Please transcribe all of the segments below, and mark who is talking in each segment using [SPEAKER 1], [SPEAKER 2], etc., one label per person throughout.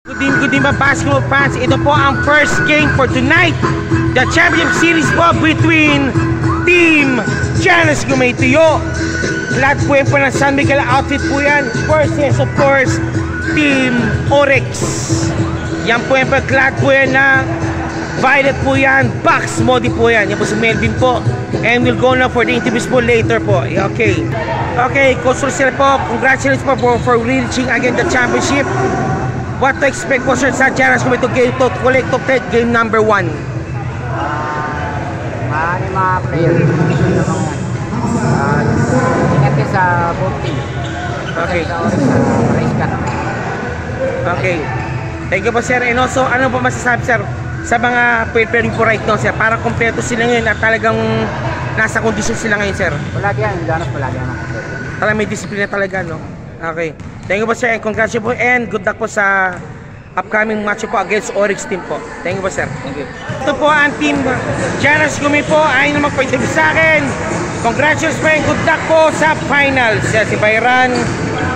[SPEAKER 1] Good din ba basketball fans? Ito po ang first game for tonight. The championship series po between Team Giannis Gumaytuyo. Lahat po yan po ng San Miguel outfit po yan. Versus of course Team Oryx. Yan po yan po. Lahat po yan na violet po yan. Box modi po yan. Yan po si Melvin po. And we'll go now for the interviews po later po. Okay. Okay, Coach Rosel po. Congratulations po for reaching again the championship. What to expect po sir sa Giannis Gumaytuyo game to collect top 10 game number 1?
[SPEAKER 2] Maraming mga player ingat din sa both team.
[SPEAKER 1] Okay.
[SPEAKER 2] Sa Oryx, sa race cut.
[SPEAKER 1] Okay. Thank you po sir. And also, ano po masasabi sir sa mga preparing po right now sir? Para kompleto sila ngayon at talagang nasa kondisyon sila ngayon sir.
[SPEAKER 2] Palagi yan, Giannis palagi yan.
[SPEAKER 1] Talagang may disiplina talaga no? Okay. Thank you po sir and congratulations po and good luck po sa upcoming match po against Oryx team po. Thank you po sir.
[SPEAKER 2] Thank you.
[SPEAKER 1] Ito po ang team Giannis Gumaytuyo po ay naman po interview sa akin. Congratulations po and good luck po sa finals. Si Bayran,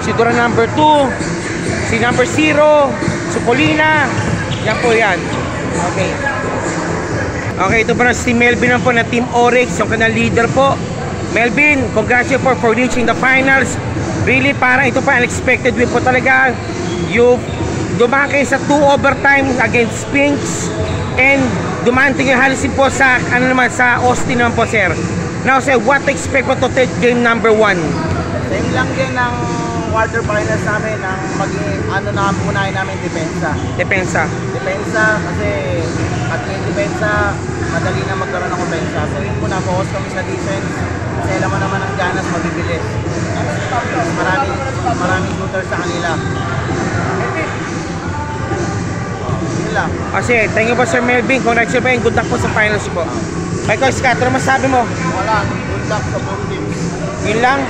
[SPEAKER 1] si Dura number 2, si number 0, si Polina. Yan po yan. Okay. Okay, ito po na si Melvin po na Team Oryx, yung kanang leader po. Melvin, congratulations po for reaching the finals. Really, parang ito pa unexpected win po talaga. You dumaan kayo sa 2 overtime against Spinks. And dumaan tingin halisin po sa, ano naman, sa Austin naman po sir. Now sir, what to expect po to take game number 1?
[SPEAKER 3] Same lang din ng quarterfinals namin, ng maging ano na punahin namin depensa.
[SPEAKER 1] Depensa.
[SPEAKER 3] Depensa kasi at yung depensa, madali na magkaroon ng opensa. So yun muna, focus kami sa defense. Kasi alam mo naman ang Giannis mabibilis. Maraming shooters sa kanila. Yun lang.
[SPEAKER 1] Kasi, thank you po Sir Melvin. Congratulations po and good luck po sa finals po. Kay Coach Scott, ano masabi mo?
[SPEAKER 3] Wala, good luck sa both teams.
[SPEAKER 1] Yun lang?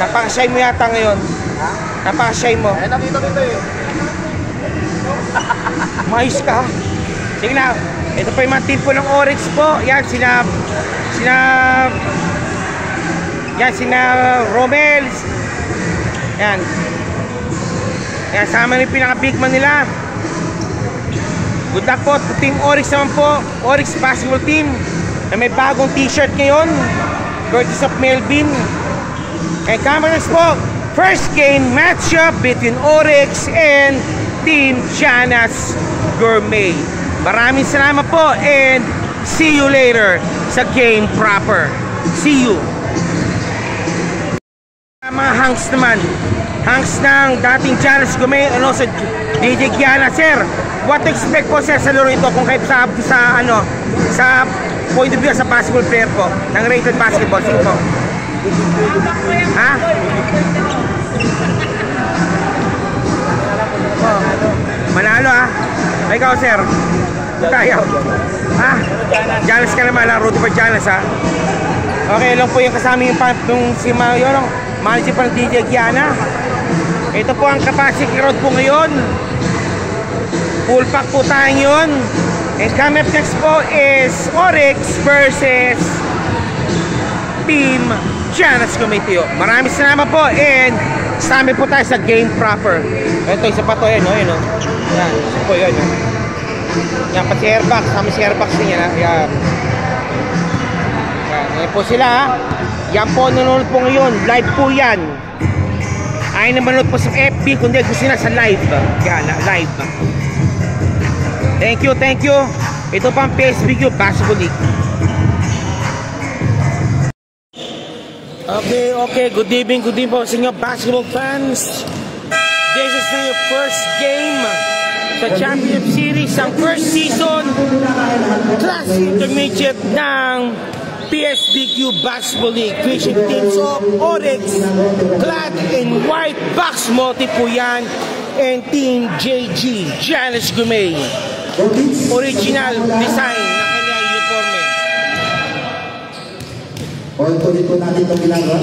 [SPEAKER 1] Napaka-shy mo yata ngayon.
[SPEAKER 3] Ha?
[SPEAKER 1] Napaka-shy mo.
[SPEAKER 3] Eh, nakita dito eh.
[SPEAKER 1] Maayos ka. Sige na. Ito po yung mga team po ng Oryx po. Yan, sina Romel. Yan. Yan, sama rin pinaka-big man nila. Good luck po. Team Oryx naman po. Oryx basketball team. Na may bagong t-shirt ngayon. Courtesy of Melvin. And cameras po. First game matchup between Oryx and Team Giannis Gourmet. Maraming salamat po and see you later sa game proper. See you. Mga hangs naman. Hangs ng dating Giannis Gourmet and also DJ Kiana. Sir, what to expect po sir sa laro ito kung kayo sa point of view sa basketball player po ng rated basketball? Sige po. Ha? Oh, manalo ha? Ikaw sir, tayo ha? Giannis ka naman lang, road for Giannis ha? Okay lang po yung kasama yung si Mario, manager pa ng DJ Kiana. Ito po ang capacity road po ngayon. Full pack po tayo ngayon. And coming up next po is Oryx versus Team Giannis Gumaytuyo. Maraming salamat po and sami po tayo sa game proper. Ito isa pa to yan, no? Yan, isa po yun. Yan, pati airbox. Sami si airbox niya na. Yan. Yan po sila ha. Yan po, nanonood po ngayon. Live po yan. Ay namanood po sa FB, kundi gusto na sa live. Yan, live. Thank you, thank you. Ito pa ang PSBQ Basketball League. Okay, good evening po sa inyo basketball fans. This is na yung first game sa Championship Series, ang first season Class Intermediate ng PSBQ Basketball League. Featuring teams of Oryx, clad in white box multi po yan, and Team JG, Giannis Gourmet. Original design na kanyang uniforme.
[SPEAKER 4] Tuloy po natin itong ginagawa.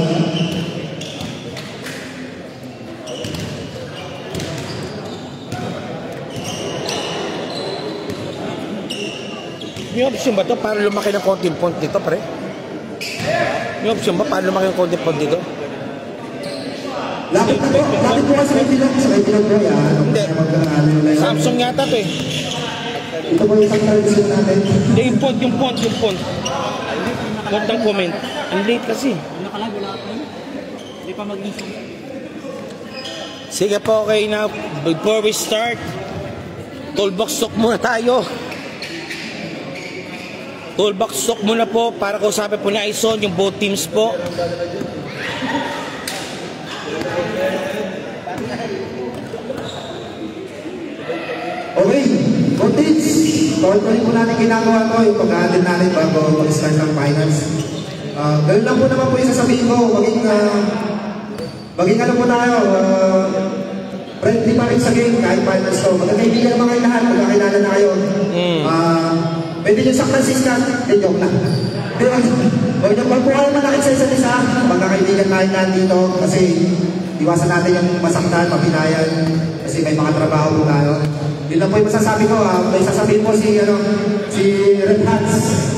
[SPEAKER 1] May option ba ito para lumaki ng konting font dito, pare? May option ba para lumaki ng konting font dito?
[SPEAKER 4] Lapit na po. Lapit po kasi may bilog. Sa may bilog po yan.
[SPEAKER 1] Hindi. Samsung yata to eh.
[SPEAKER 4] Ito po yung isang television natin.
[SPEAKER 1] Hindi, yung font. Font ng comment. Ang late kasi.
[SPEAKER 3] Hindi pa mag-install.
[SPEAKER 1] Sige po, okay na. Before we start, toolbox talk muna tayo. Toolbox talk muna po para kausapin po na Ison yung both teams po.
[SPEAKER 4] Okay, Contents, tuloy po natin ginagawa ko yung pag-aandin natin bago mag-start ng finals. Ganun lang po naman po yung sasabihin ko, maging ano po tayo, friendly pa rin sa game kahit finals to. Magkakaibigan naman kayo lahat, magkakilala na kayo. Pwede nyo saktan si Scott, joke lang. Huwag nyo pag po kayo manakit sa isa't isa, magkakaibigan tayo na dito kasi iwasan natin yung masaktan, mapinayan kasi may mga trabaho po tayo. Yun lang po yung masasabi ko, may sasabihin po si Red Hats.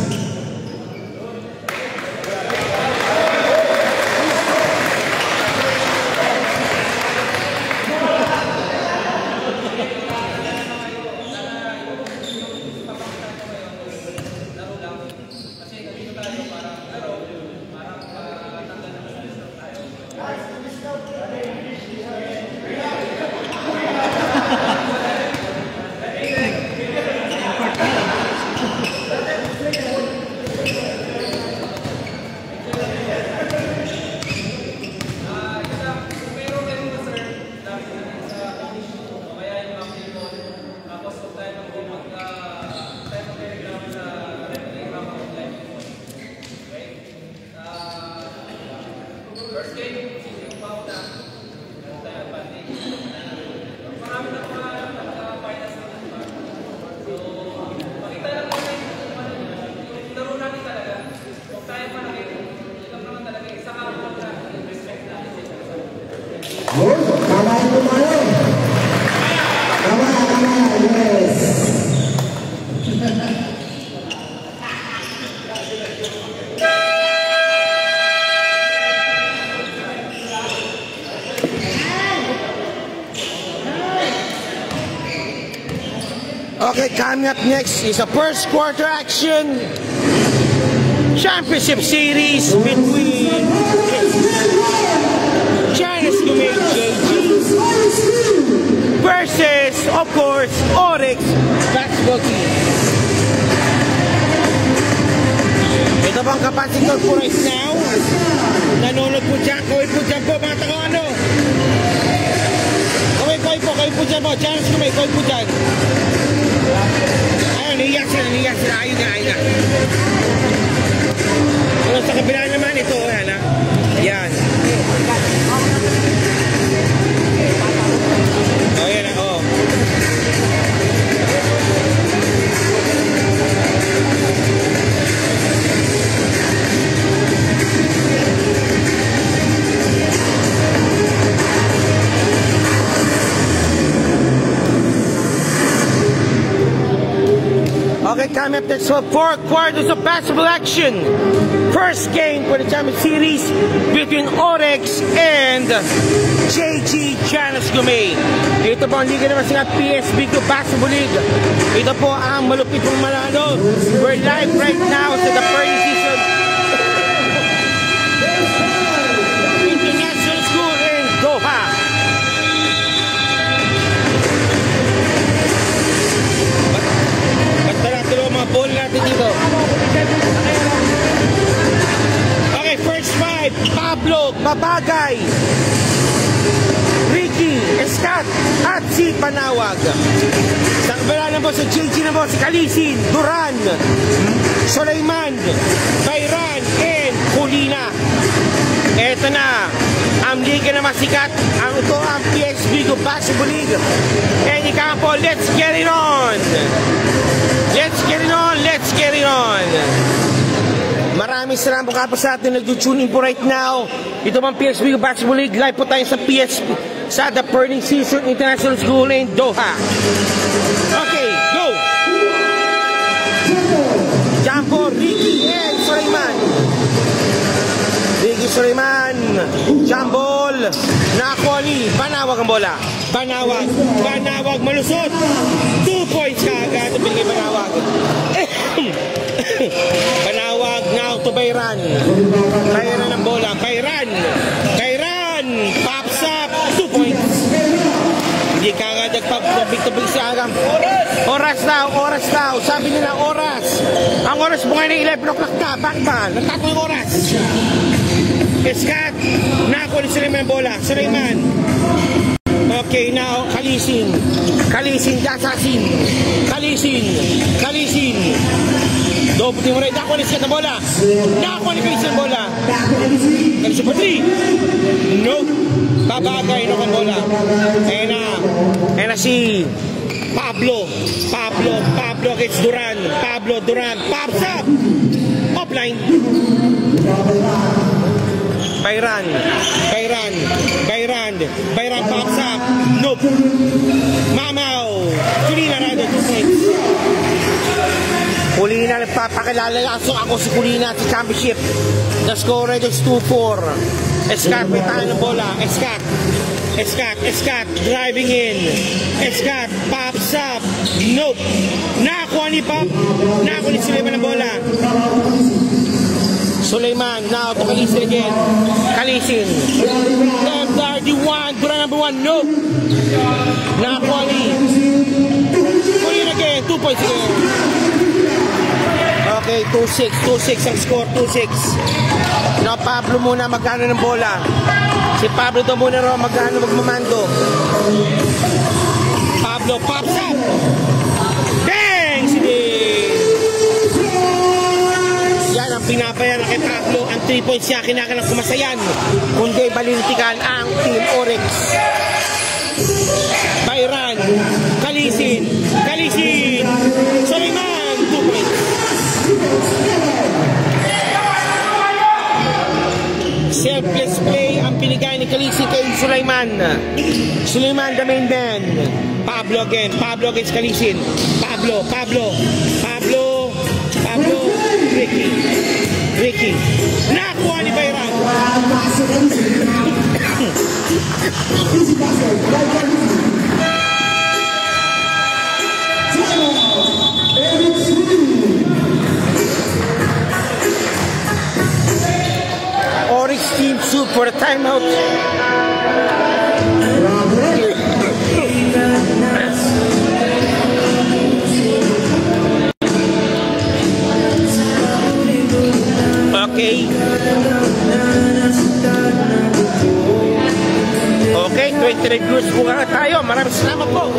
[SPEAKER 4] Kamahin po tayo. Kama, yes.
[SPEAKER 1] Okay, coming up next is a first quarter action championship series between Giannis Gumay JG versus, of course, Oryx basketball team. Ito bang kapasitor po right now? Nanonood po dyan. Kawin po dyan po mga taga-ano. Kawin po dyan po. Giannis Gumay, kawin po dyan. Ayun, niyak sila. Ayun na. Pero sa kabila naman ito, yan ha. Yan. Oh, yan ha, oh. Okay, coming up next for 4 quarters of basketball action. First game for the Championship Series between Oryx and JG Giannis Gumay. Ito po ang liga naman sa PSB Basketball League. Ito po ang malupit pong malano. We're live right now sa the first season International School in Doha. Tuloy mga ball natin dito. Okay, first five. Pablo, Mabagay, Ricky, Escat, at si Panawag. Sa kabila na po si JG na po, si Kalisin, Duran, Sulaiman, Bayran, and Kulina. Eto na ang liga na masikat. Ito ang PSB Basketball League. And ika po, let's get it on. Let's get it on. Maraming salamat po sa atin nag-tuning po right now. Ito ang PSB Basketball League. Live po tayo sa PSB sa The Burning Season International School in Doha. Okay, go! Jambo, Ricky, and Sulaiman. Ricky, Sulaiman, Jambol, Nakakuha ni Banawag ang bola. Banawag malusot. 2 points kaagad. Binigay Banawag. Banawag now to Bayran. Bayran ang bola. Bayran. Pops up. 2 points. Hindi kaagad nagpabig-tabig si Agam. Oras daw. Sabi nila oras. Ang oras mo ngayon ay 11 o'clock na. Bakit ba? Nagtatong yung oras. Eskat. Nakakuha ni Sulaiman ang bola. Sulaiman. Okay, now, Kalisin, Dasasin. Dobutin mo rin. Nakakuha ni Eskat ang bola. Nakakuha ni Kalisin ang bola. Kalisin pa 3. Nope. Babagay no ang bola. Ayan na si Pablo against Duran. Duran pops up. Offline. Bayran pops up. Nope. Mamaw. Kulina na 2 points. Kulina, nagpapakilala ako si Kulina sa championship. The score is 2-4. Escat, may tayo ng bola. Escat, driving in. Escat, pops up. Nope. Nakakuha ni Sulaiman ng bola. Sulaiman, now to Kalisin again. Kalisin. MW1, Duran number 1, nope. Nakakuha ni Kulina again, 2 points again. Okay, 2-6 ang score, 2-6. Now, Pablo muna magkano ng bola. Si Pablo daw muna raw magkano magmamando. Pablo pops up. Bang! Yan ang pinapayan kay Pablo. Ang 3 points niya kinakalang kumasayan. Kundi balintikan ang Team Oryx. Bayran. Kalisin. Sulaiman. 2 points. Selfless play ang binigay ni Kalisin kay Sulaiman. Sulaiman the main man. Pablo against Kalisin. Pablo. Ricky. Nakuha ni Bayran. Oryx team suit for the timeout. Okay, 20 reviews po nga tayo. Maraming salamat po.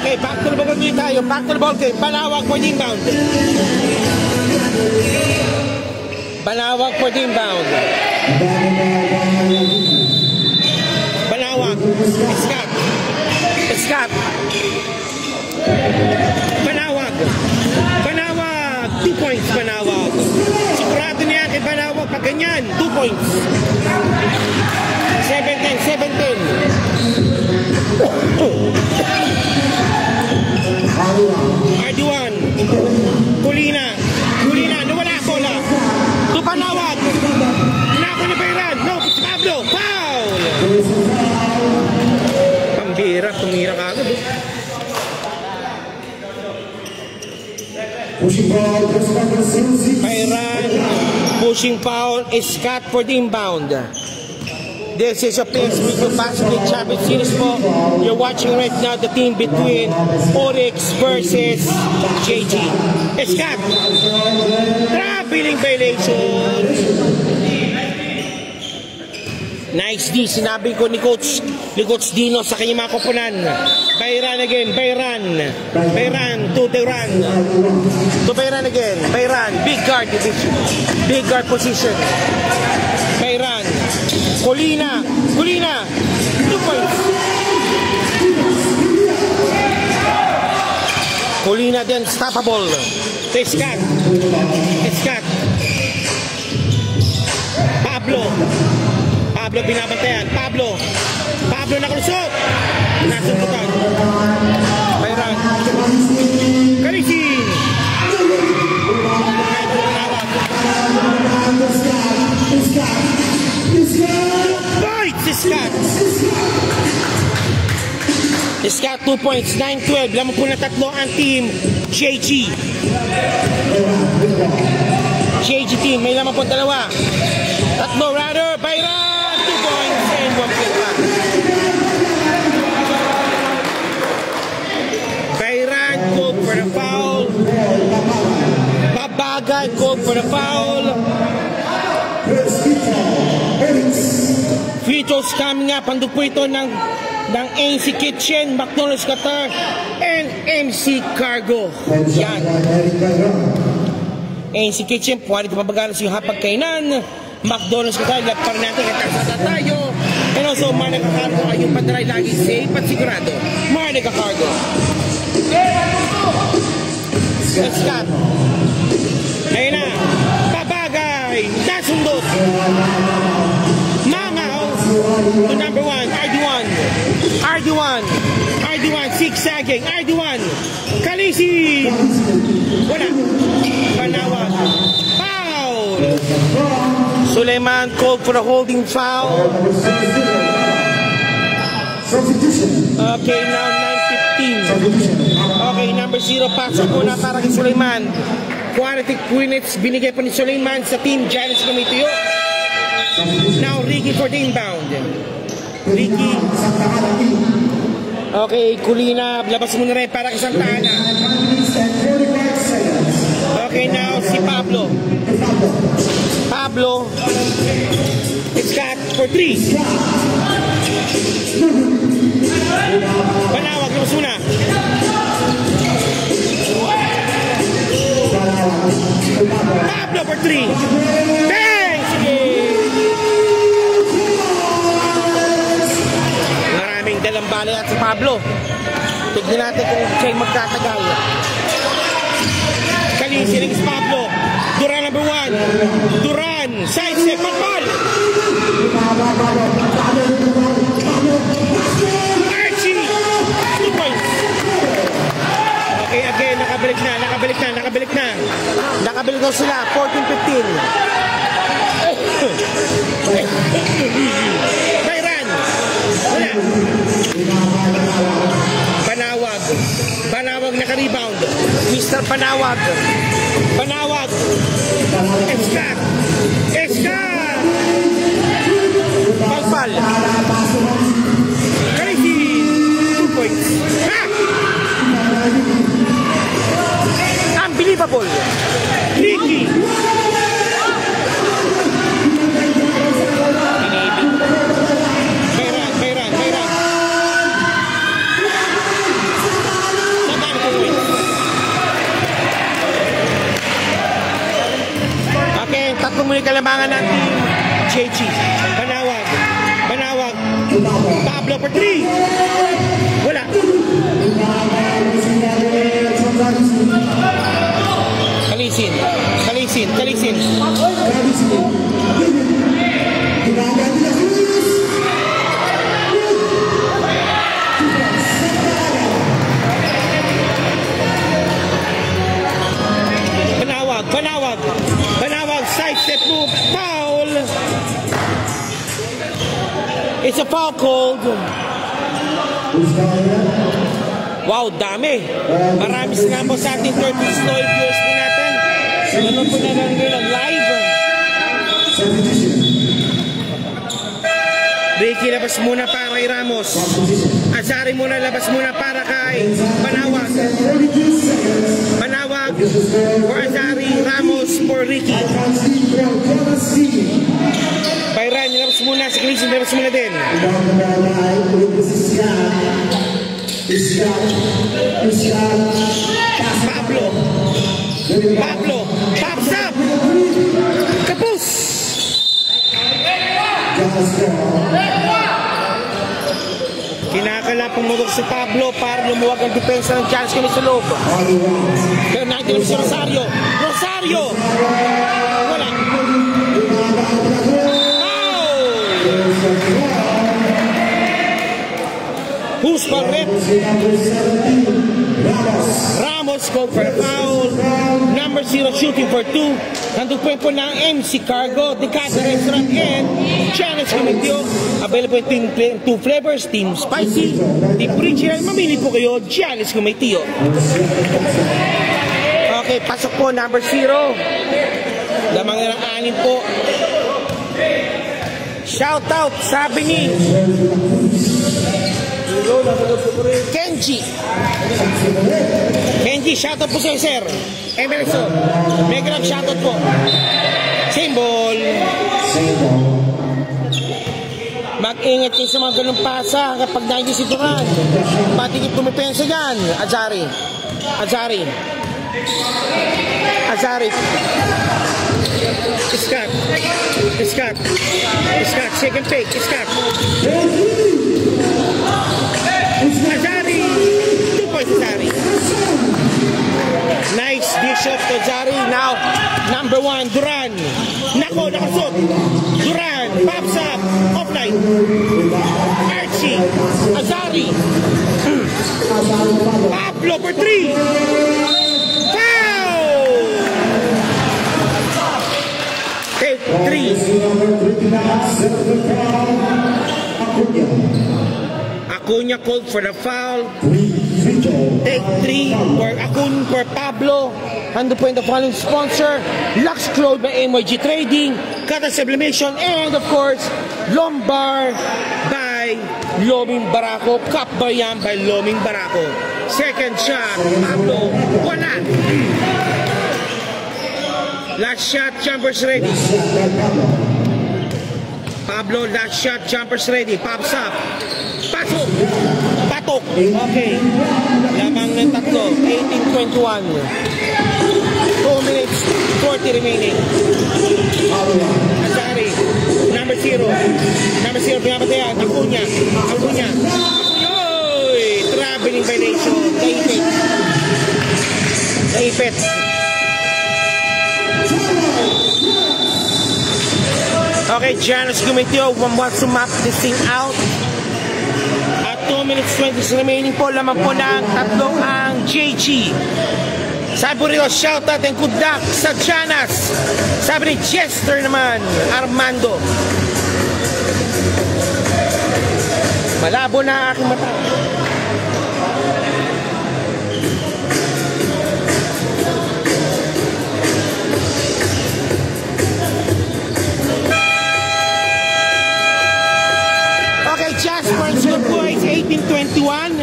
[SPEAKER 1] Okay, back to the ball game tayo. Back to the ball game. Banawag for the inbound. Banawag. Escat. Banawag. 2 points Banawag. Sigurado niya kay Banawag pag ganyan. 2 points. 7-10. RD1. Kulina. Nawala ako la. To Banawag. Nako ni Bayran. No, Pablo. Foul. Pambira. Tumira ka agad. Bayran. Pushing foul. Escat for the inbound. This is a PSP Basketball Champions Series po. You're watching right now the team between Oryx versus JG. Escat. Traveling violation. Nice D. Sinabi ko ni Coach Dino sa kanyang mga koponan. Bayran again. Bayran to Duran. To Bayran again. Bayran. Big guard division. Big guard position. Bayran. Kulina. 2 points. Kulina then stoppable. To Escat. Pablo binabantayan. Pablo nakalusot. Nasuntutan. Bayran. Kalisin. Points, Scott! Scott 2 points, 9-12. Lamang po na tatlo ang team JG. JG team, may lamang po dalawa. Tatlo, rather, Bayran, 2 points and 1 kill back. Bayran, called for the foul. Babagay, called for the foul. Free throws coming up. Andun po ito ng AC Kitchen, McDonald's Qatar, and MC Cargo. Yan. AC Kitchen, pwede ito mabagalas yung hapagkainan. McDonald's Qatar, lagpar natin katasata tayo. And also, Marnica Cargo ay yung padaray lagi safe at sigurado. Marnica Cargo. Let's start. Ayun na. Babagay. Nasundot. Mangaw. To number 1. RD1. RD1. RD1. Zigzagging. RD1. Kalisi. Wala. Panawag. Foul. Suleiman called for a holding foul. Okay, now 9:15. Okay, number 0, pasok muna para kay Suleiman. Quality minutes binigay pa ni Suleiman sa team Giants Committee. Now Ricky for the inbound. Ricky. Okay, Kulina, labas muna rin para kay Santana. Okay, now si Pablo. Pablo. It's got for 3. Panawag, labas muna. Pablo for 3. Bang! Sige! Maraming dalang bala at si Pablo. Tignan natin kung siya'y magtatagal. Kalisi rin si Pablo. Duran number 1. Duran. Side step. Patpal. Archie. 2 points. Okay, again. Nakabalik na. Nakabalik daw sila. 14-15. Bayran. Wala. Panawag naka-rebound. Mr. Panawag. Eskat. Pagpal. Kalisi. 2 points. Ha! Unbelievable. Ricky. Bayran. Okay, tatlong muli kalamangan ng team JG. Panawag. Pablo for 3. Wala. Kalisin. Panawag, side step move, foul. It's a foul called. Wow, dami. Marami sila po sa ating 30 Snowy viewers po natin. Ano po na lang live. Ricky, labas muna para kay Ramos. Azari muna, labas muna para kay Panawag. For Azari, Ramos for Ricky. Bayran, labas muna. Si Cleason, labas muna din. Pablo, pops up. Kapus. Kinakalapang mo si Pablo para lumuwag ang depensa ng Giants kami sa loob. Pero natin si Rosario. Wala. Who's for rep? Ramos called for a foul. Number 0 shooting for 2. Nandun po ng MC Cargo, Decada Restaurant, and Challenge Committee. Available in two flavors, Team Spicy, Team Original. Mamili po kayo, Challenge Committee. Okay, pasok po, number 0. Lamang na ng 6 po. Shout out, sabi ni Kenji, shoutout po sa'yo, sir. Emerson, mega lang shoutout po. Symbol. Mag-ingat kayo sa mga ganong pasa kapag nandiyo si Duran. Patikit pumipensa dyan. Azari. Scott, second pick, Scott. Azari, 2 points Azari. Nice dish off to Azari. Now, number 1, Duran. Nako, nakasot. Duran, pops up, offline. Archie, Azari. Pablo for 3. Foul! Take 3. Acuna called for the foul. Take 3 for Acuna for Pablo. Hando po the following sponsor, Lux Cloud by MYG Trading, Kata Sublimation, and of course, Lombard by Loming Barako, Cup Bayan by Loming Barako. Second shot, Pablo, wala. Last shot, jumpers ready. Pablo, last shot, jumpers ready. Pops up. Pasok. Patok. Okay. Lamang ng 3. 18-21. 2 minutes, 40 remaining. Azari. Number 0. Number 0, pinapatayan. Acuna. Yoy! Traveling violation. Naipit. Okay, Janus Gumitio wants to map this thing out. At 2 minutes 20 remaining po, lamang po ng 3 ang JG. Sabi po rito, shoutout and good luck sa Janus. Sabi ni Chester naman, Armando. Malabo na aking mata. Jasper's good boys, 18-21.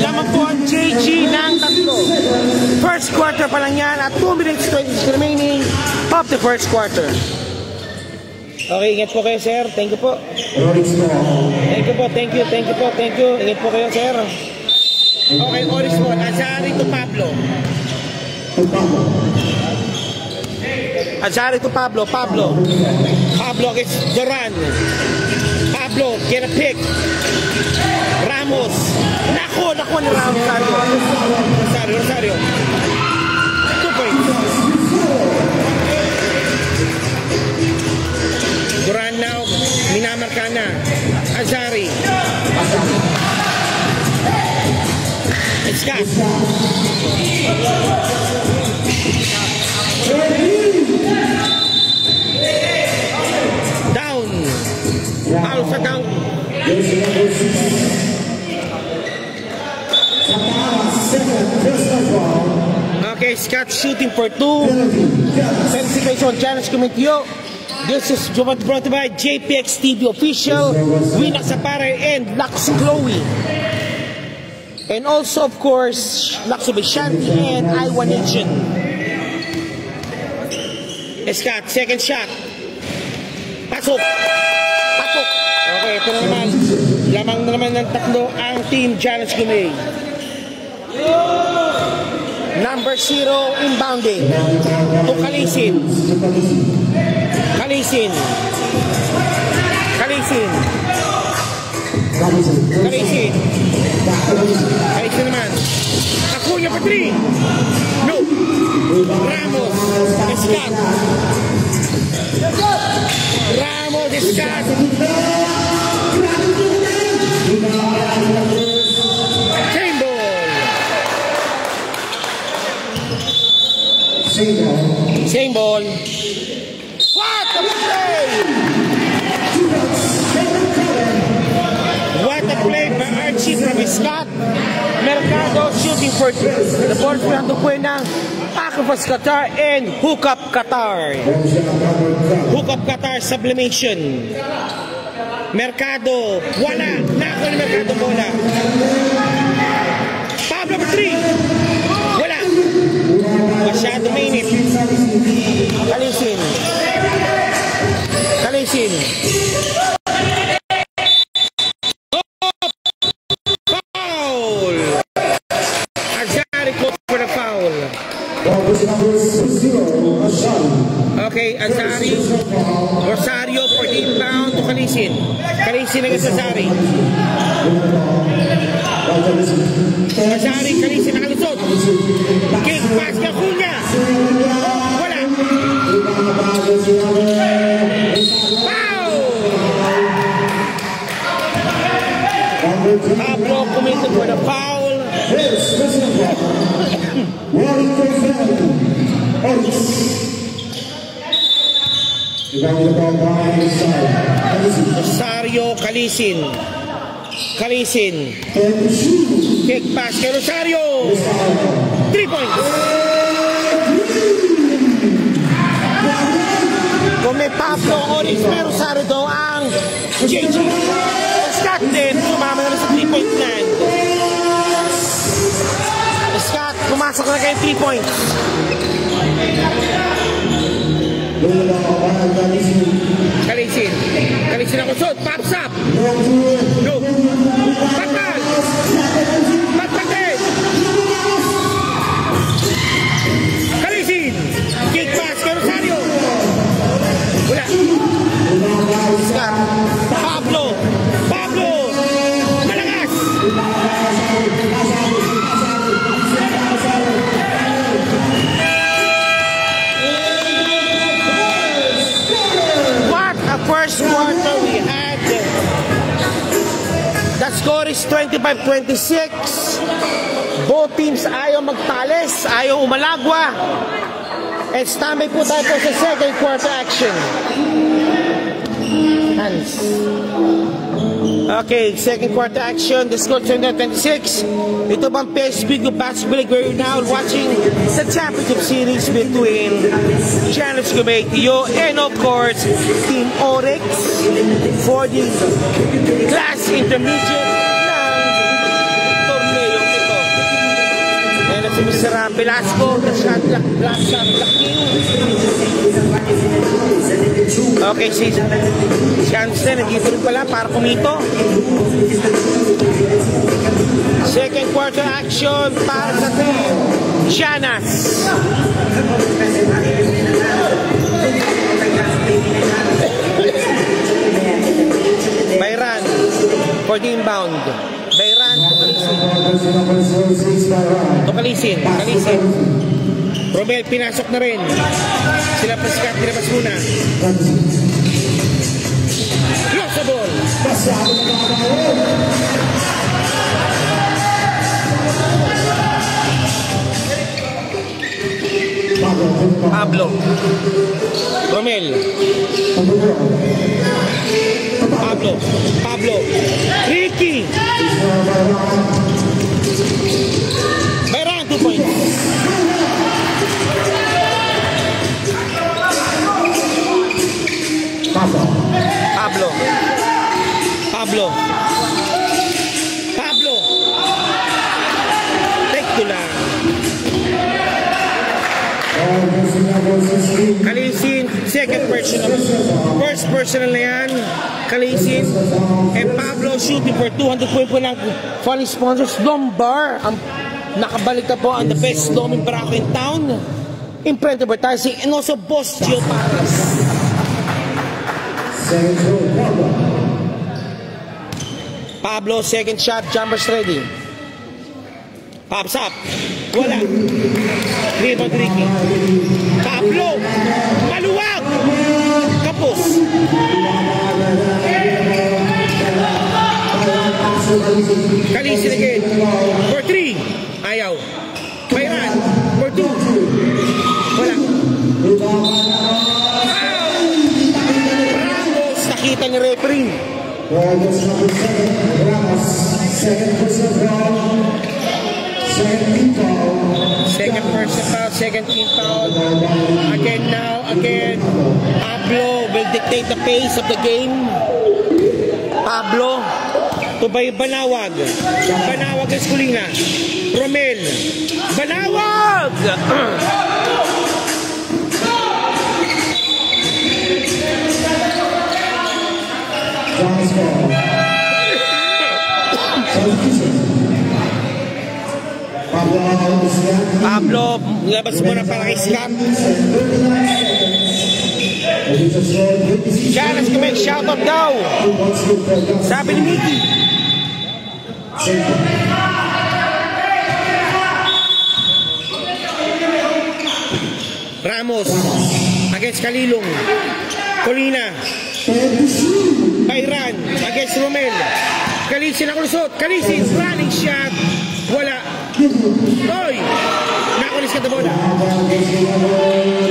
[SPEAKER 1] Lamang po ang JG ng 3. First quarter pa lang yan at 2 minutes 20 remaining of the first quarter. Okay, ingat po kayo, sir. Thank you po. Thank you po. Ingat po kayo, sir. Okay, Oris po. Azari to Pablo. Azari to Pablo. Pablo against Duran. Pablo, get a pick. Ramos. Nako ni Ramos. Rosario. 2 points. Duran now. Minamarka na. Azari. Scott. Down. Alpha down. Okay, Scott shooting for 2. Participation challenge committee. This is brought by JPX TV official, Winak Sapare and Lux Chloe. And also of course Lux Bishanti and Iowa Nation. Scott, second shot. Pasok. Okay, ito na naman. Lamang na naman ng 3 ang team Challenge Gumay. Number 0 inbounding to Kalisin. Kalisin naman. Acuna for 3. No. Ramos. Scott. Same ball. for the ball for Buena, Akafas Qatar, and Hookup Qatar. Hookup Qatar Sublimation. Mercado, wala. Nako ni Mercado bola. Pablo number 3. Wala. Masyado mainit. Kalisin. Kalisin. Foul. Azari called for the foul. Okay, Azari. Rosario for the inbound to Kalisin. Kalisin against Azari. Azari, Kalisin nakalusot. Kick pass ka Cunha. Wala. Foul. Pablo committed for the foul. Rosario, Kalisin. Kalisin. Kick pass kay Rosario. 3 points. Kung may Pablo Oris, may Rosario daw ang JJ. Scott din, sumama na sa 3-point land. Scott, pumasok na kayo 3 points. Kalisin. Kalisin ako shot. Pops up. No. Patay. Patay. Kalisin. Kick pass kay Rosario. Wala. Scott. Pablo. Pablo. Malakas. First quarter we had the score is 25-26. Both teams ayaw magtales, ayaw umalagwa. And standby po tayo po sa second quarter action. Hands. Okay, second quarter action. The score 25-26. Ito bang PSB Basketball League? We're now watching the championship series between Challenge Gumeitio and of course Team Oryx for the class intermediate ng torneo ito. And si Mr. Velasco, the shot blocking. Okay, si Shansten, nandito rin pala para kumito. Second quarter action para sa team Janas. Bayran for the inbound. Bayran to Kalisin. Kalisin. Romel pinasok na rin. Sila Pascal, pinabas muna. Lost the ball. Pablo. Romel. Pablo. Pablo. Ricky. Bayran 2 points. Pablo. Pablo. Pablo. Take to lang. Kalisin, second personal. First personal na yan. Kalisin. And Pablo shooting for 200 point po ng funny sponsors. Lombar. Nakabalik na po ang the best loaming barako in town. Imprint advertising and also Boss Gio Paras. Pablo, second shot, jumpers ready. Pops up. Wala. Rebound Ricky. Pablo. Maluwag. Kapos. Kalisin again. For 3. Ayaw. Bayran. For 2. Wala. Ramos. Nakita ni referee. Second person foul, second team foul. Again now, again. Pablo will dictate the pace of the game. Pablo to Banawag. Banawag is Kulina. Romel. Banawag! Pablo, labas mo na para kay Scott. Janas Kumay, shoutout daw. Sabi ni Mickey. Ramos against Kalilong. Colina. Bayran against Romel. Kalisin ako lusot. Kalisin, running shot. Wala. Oy! Nakulis ka na bola.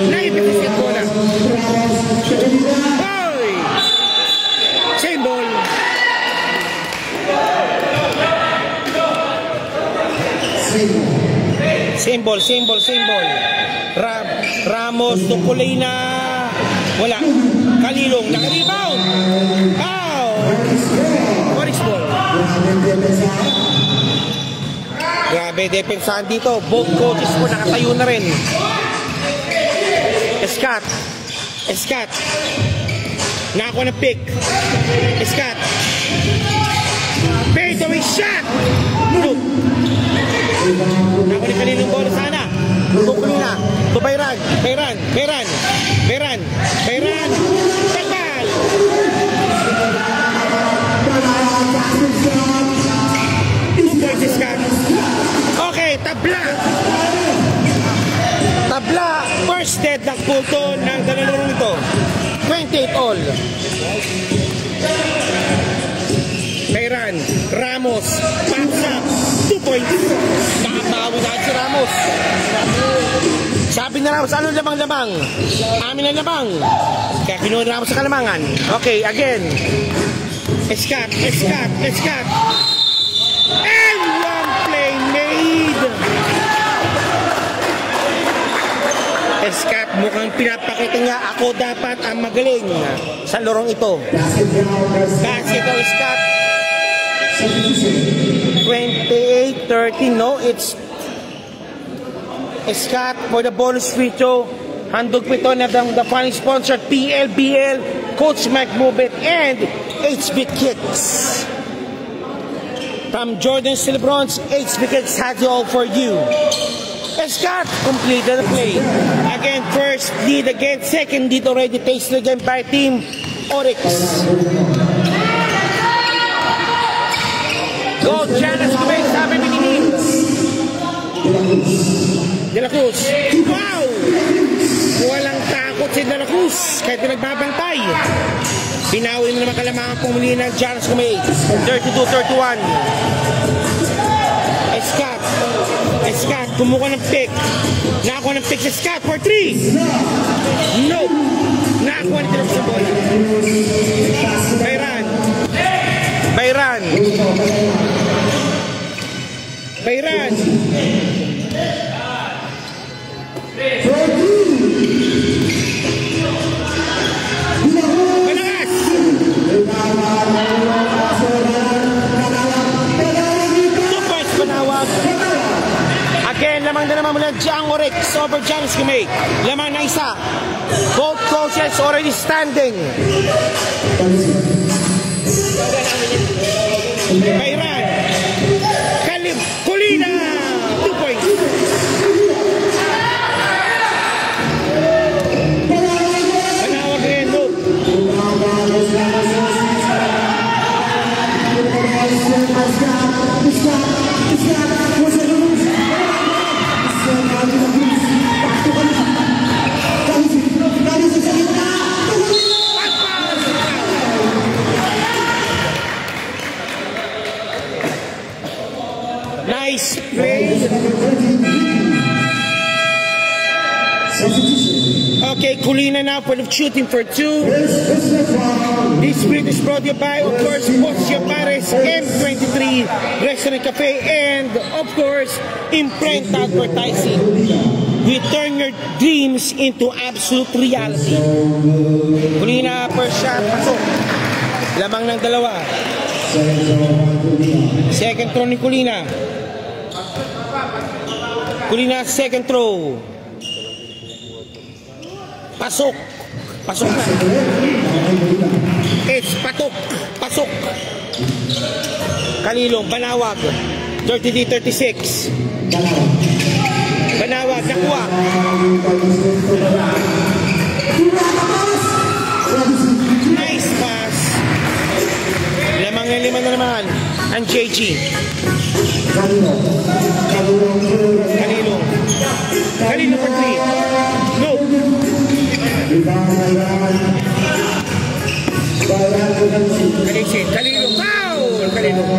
[SPEAKER 1] Naipitis ka na bola. Oy! Same ball. Same ball, same ball, same ball. Ramos, tukulay na. Wala. Kalilong, naka-rebound. Ow! Orange ball. Grabe, depensahan dito. Both coaches po nakatayo na rin. Scott. Scott. Nakakuha ng pick. Scott. Fade away shot. Look. Nakakuha ng kaninong bola sana. Tukuloy na. To Bayran. Bayran. Bayran. Bayran. Bayran. Tagal. Scott. Okay, tabla. Tabla. First dead ng punto ng dalawang ito. 28 all. Bayran. Ramos. Pops up. 2 points. Nakabawi na si Ramos. Sabi na Ramos, ano lamang-lamang? Amin na lamang. Kaya kinuha na Ramos sa kalamangan. Okay, again. Scott. Scott. Scott. And one play made. Scott, mukhang pinapakita niya ako dapat ang magaling sa lorong ito. Basketball Scott. 28-30. No, it's Scott for the bonus free throw. Handog po ito na the funny sponsor PLBL, Coach Mike Mubet, and HB Kicks. From Jordan Silbrons, HB Kicks has it all for you. Scott completed the play. Again, first lead again, second lead already tasted again by Team Oryx. Go, Janas Kumay, sabi ni Nini. De La Cruz. Wow! Walang takot si De La Cruz kahit nagbabantay. Binawi na naman kalamangan pumuli ng Janas Kumay. 32-31. Scott. Scott, kumuha ng pick. Nakakuha ng pick si Scott for 3. No. Nakakuha ng tirap sa ball. Bayran. Bayran. Bayran. Malakas. Banawag. Again, lamang na naman mula Jang Oryx over Janis Kumay. Lamang na isa. Both coaches already standing. Bayran. Kalim. Kulina. 2 points. Banawag rin. Move. Nice play. Okay, Kulina now for the shooting for 2. This Spirit is brought to you by, of course, Pocio Pares, M23 Restaurant Cafe, and, of course, Imprenta Advertising. We turn your dreams into absolute reality. Kulina, first shot, pasok. Lamang ng dalawa. Second throw ni Kulina. Kulina, second throw. Pasok. Pasok na. It's patok. Pasok. Kalilong, Banawag. 33-36. Banawag, nakuha. Nice pass. Lamang na lima na naman. Ang JG. Kalilong. Kalilong for 3. No. Kalilong. Foul! Kalilong.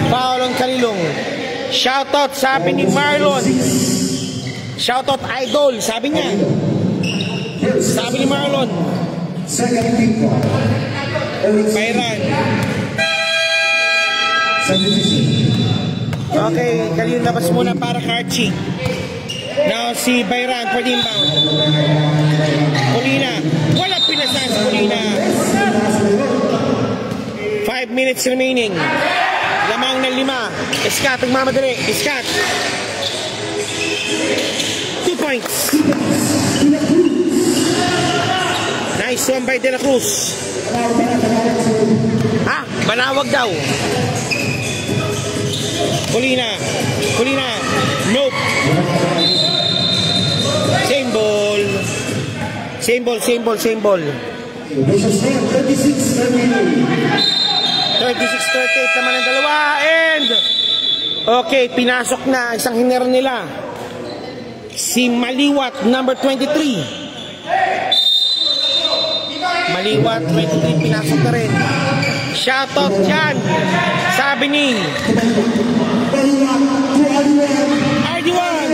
[SPEAKER 1] Foul ang Kalilong. Shoutout sabi ni Marlon. Shoutout idol, sabi niya. Sabi ni Marlon. Bayran. Okay, Kalilong labas muna para Karchi. Now si Bayran for the inbound. Kulina. Wala pinasan si Kulina. 5 minutes remaining. Lamang ng 5. Iskat, nagmamadali. Iskat. 2 points. Nice one by De La Cruz. Ah, Banawag daw. Kulina. Kulina. Nope. Same ball. Same ball, same ball, same ball. 36-38 naman ang dalawa. And okay, pinasok na isang hiner nila. Si Maliwat, number 23. Maliwat, 23, pinasok na rin. Shoutout dyan. Sabi ni RD1.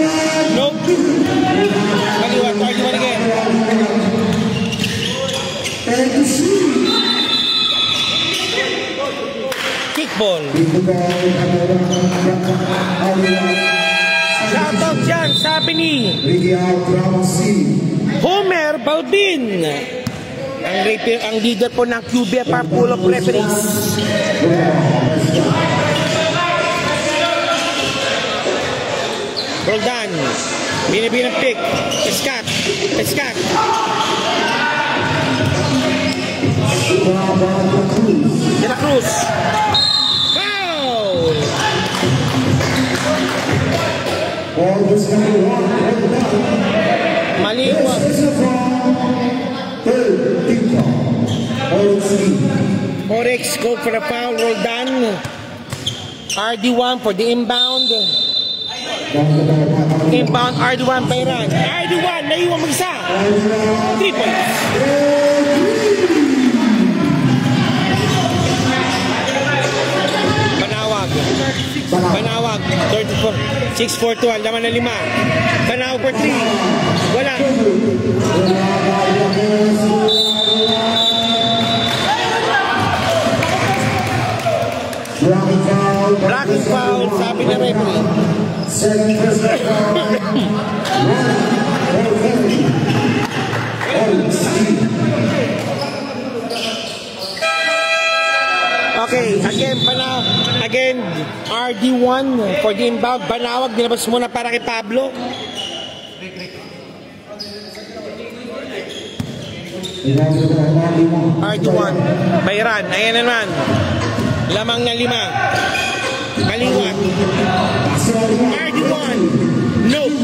[SPEAKER 1] Nope. Maliwat, RD1 again. Kickball. Shoutout dyan, sabi ni Homer Balbin. Ang leader po ng QBFR pool of referees. Roldan. Binibinang pick. Escat. Escat. De La Cruz. Foul! Maliwag. Orex go for the foul. Roldan. RD1 for the inbound. Inbound RD1 Bayran. RD1 naiwan mag-isa. 3 points. Banawag 34 6-4-2 laman na 5. Banawag for 3. Wala. Blocking foul, sabi na referee. Okay, again, RD1 for the inbound. Banawag, dinabas muna para kay Pablo. RD1, Bayran, ayan naman. Lamang ng 5. Maliwat. RD1, nope.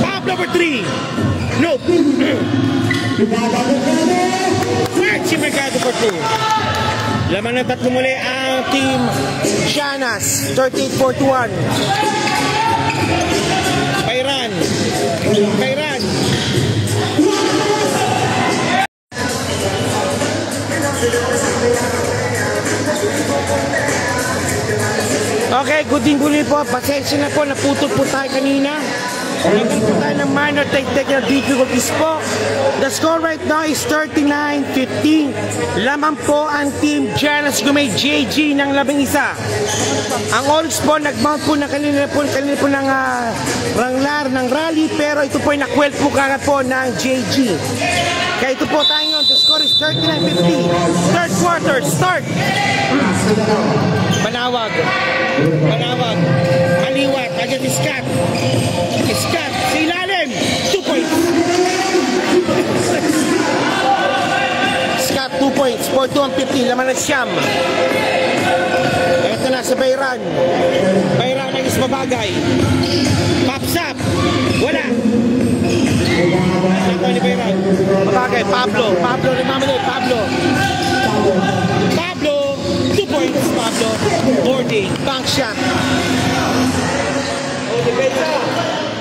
[SPEAKER 1] Pablo for 3. Nope. Archie Mercado for 2. Laman ng 3 muli ang team Shanas. 38-41. Bayran. Bayran. Okay, good din po. Pasensya na po, naputol po tayo kanina. Naging po tayo ng minor technical difficulties po. The score right now is 39-15. Lamang po ang team Giannis Gumay JG ng 11. Ang Oryx po, nag-mount po na kanina po ng ranglar ng rally, pero ito po ay nakwel po kagad po ng JG. Kaya ito po tayo ngayon. The score is 39-15. Third quarter, start! Manawag. Maliwat. Agad si Scott. Scott. Sa ilalim. 2 points. Scott, 2 points. 4-2-15. Laman na siyam. Ito na sa Bayran. Bayran ang ismabagay. Pops up. Wala. Ito ni Bayran. Mabagay. Pablo. Nagmamanay. Pablo. 2 points, Pablo. Boarding. Bank shot.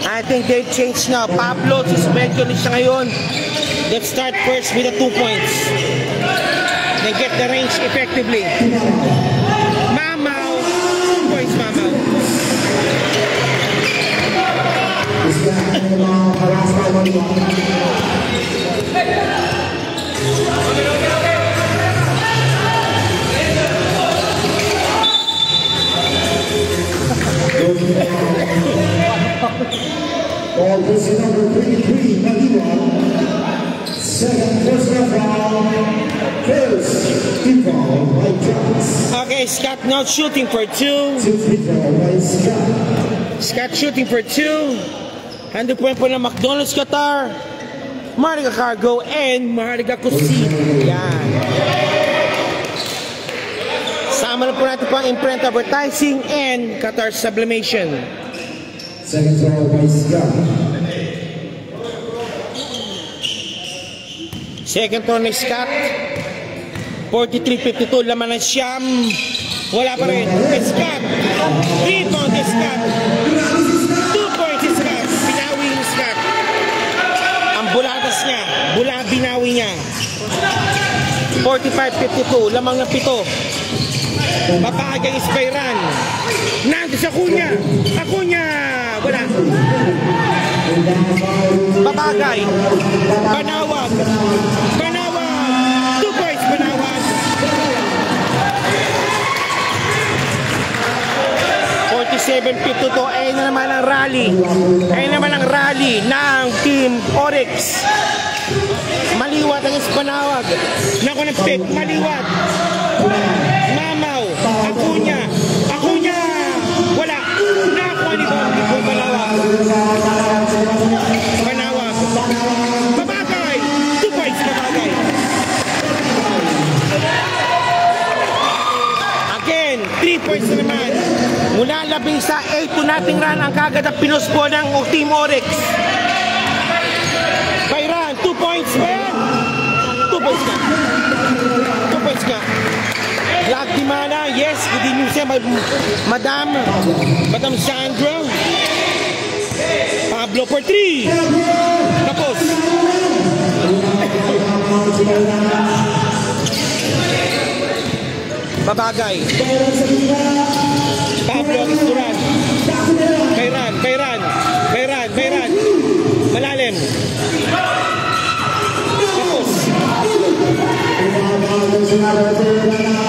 [SPEAKER 1] I think they've changed now. Pablo, suspension siya ngayon. Let's start first with the 2 points. Then get the range effectively. Mamaw. 2 points, Mamaw.
[SPEAKER 4] Ball goes to number 33, Maliwan. Second personal foul. First involved by Jones.
[SPEAKER 1] Okay, Scott now shooting for 2.
[SPEAKER 4] By Scott.
[SPEAKER 1] Scott shooting for 2. 100 point po ng McDonald's Qatar, Mahaliga Cargo, and Mahaliga Cuisine. Yan. Sama na po natin po ang Imprint Advertising and Qatar Sublimation.
[SPEAKER 4] Second throw by Scott.
[SPEAKER 1] Second throw ni Scott. 43-52, laman ng siyam. Wala pa rin. Scott. Rebound ni Scott. 2 points si Scott. Binawi ni Scott. Ang bulatas niya. Binawi niya. 45-52, lamang ng 7. Papagay is Bayran. Nando sa Acuña. Wala. Papagay. Banawag. 2 points, Banawag. 47-52. Ayun na naman ang rally ng Team Oryx. Maliwat ang Banawag. Naku ng pick. Maliwat. Mamaw. Acuña. Wala. Nakuha ni Banawag. Babagay. 2 points, Babagay. Again, 3 points na naman. Mula 11, 8 to nating run ang kagad ang pinuspo ng Team Oryx. Bayran, 2 points, man. 2 points ka. Lag di mana, yes, good evening siya, Madam Sandra. Pablo for 3. Tapos. Babagay. Pablo Isturan. Bayran. Malalim. Tapos.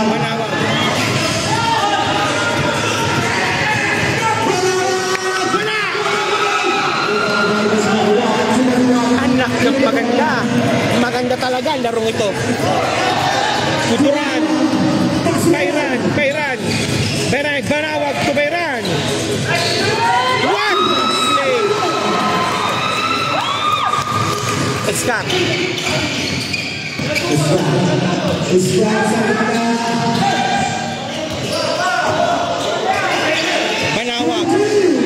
[SPEAKER 1] Manawag. Anak ng maganda talaga ang larong ito. Kuturan. Bayran. Banawag to Bayran. What? Scott.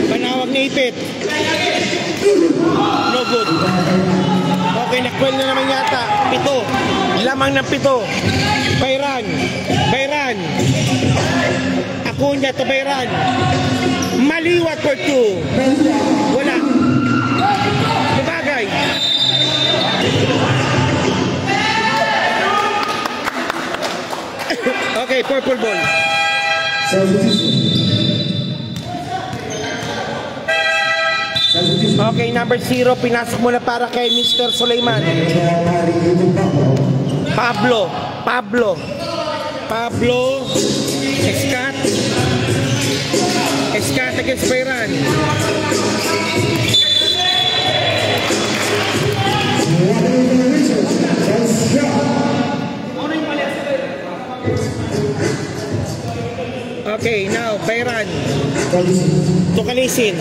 [SPEAKER 1] Banawag na ipit. No good. Okay, nakwel na naman yata. 7. Lamang ng 7. Bayran. Acuña to Bayran. Maliwat for 2. Wala. Babagay. Okay, purple ball. Okay, number 0, pinasok mo na para kay Mr. Sulaiman. Pablo, Escat against Bayran. Okay, now Bayran to Kalisin.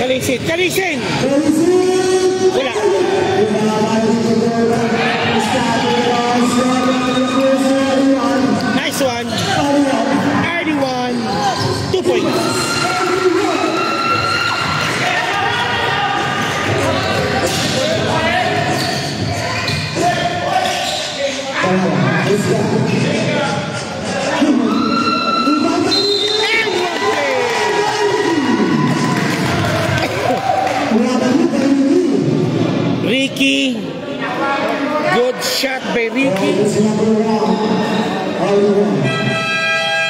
[SPEAKER 1] Kalisin! Wala. Nice one. RD1. 2 points. Ricky, good shot by Ricky.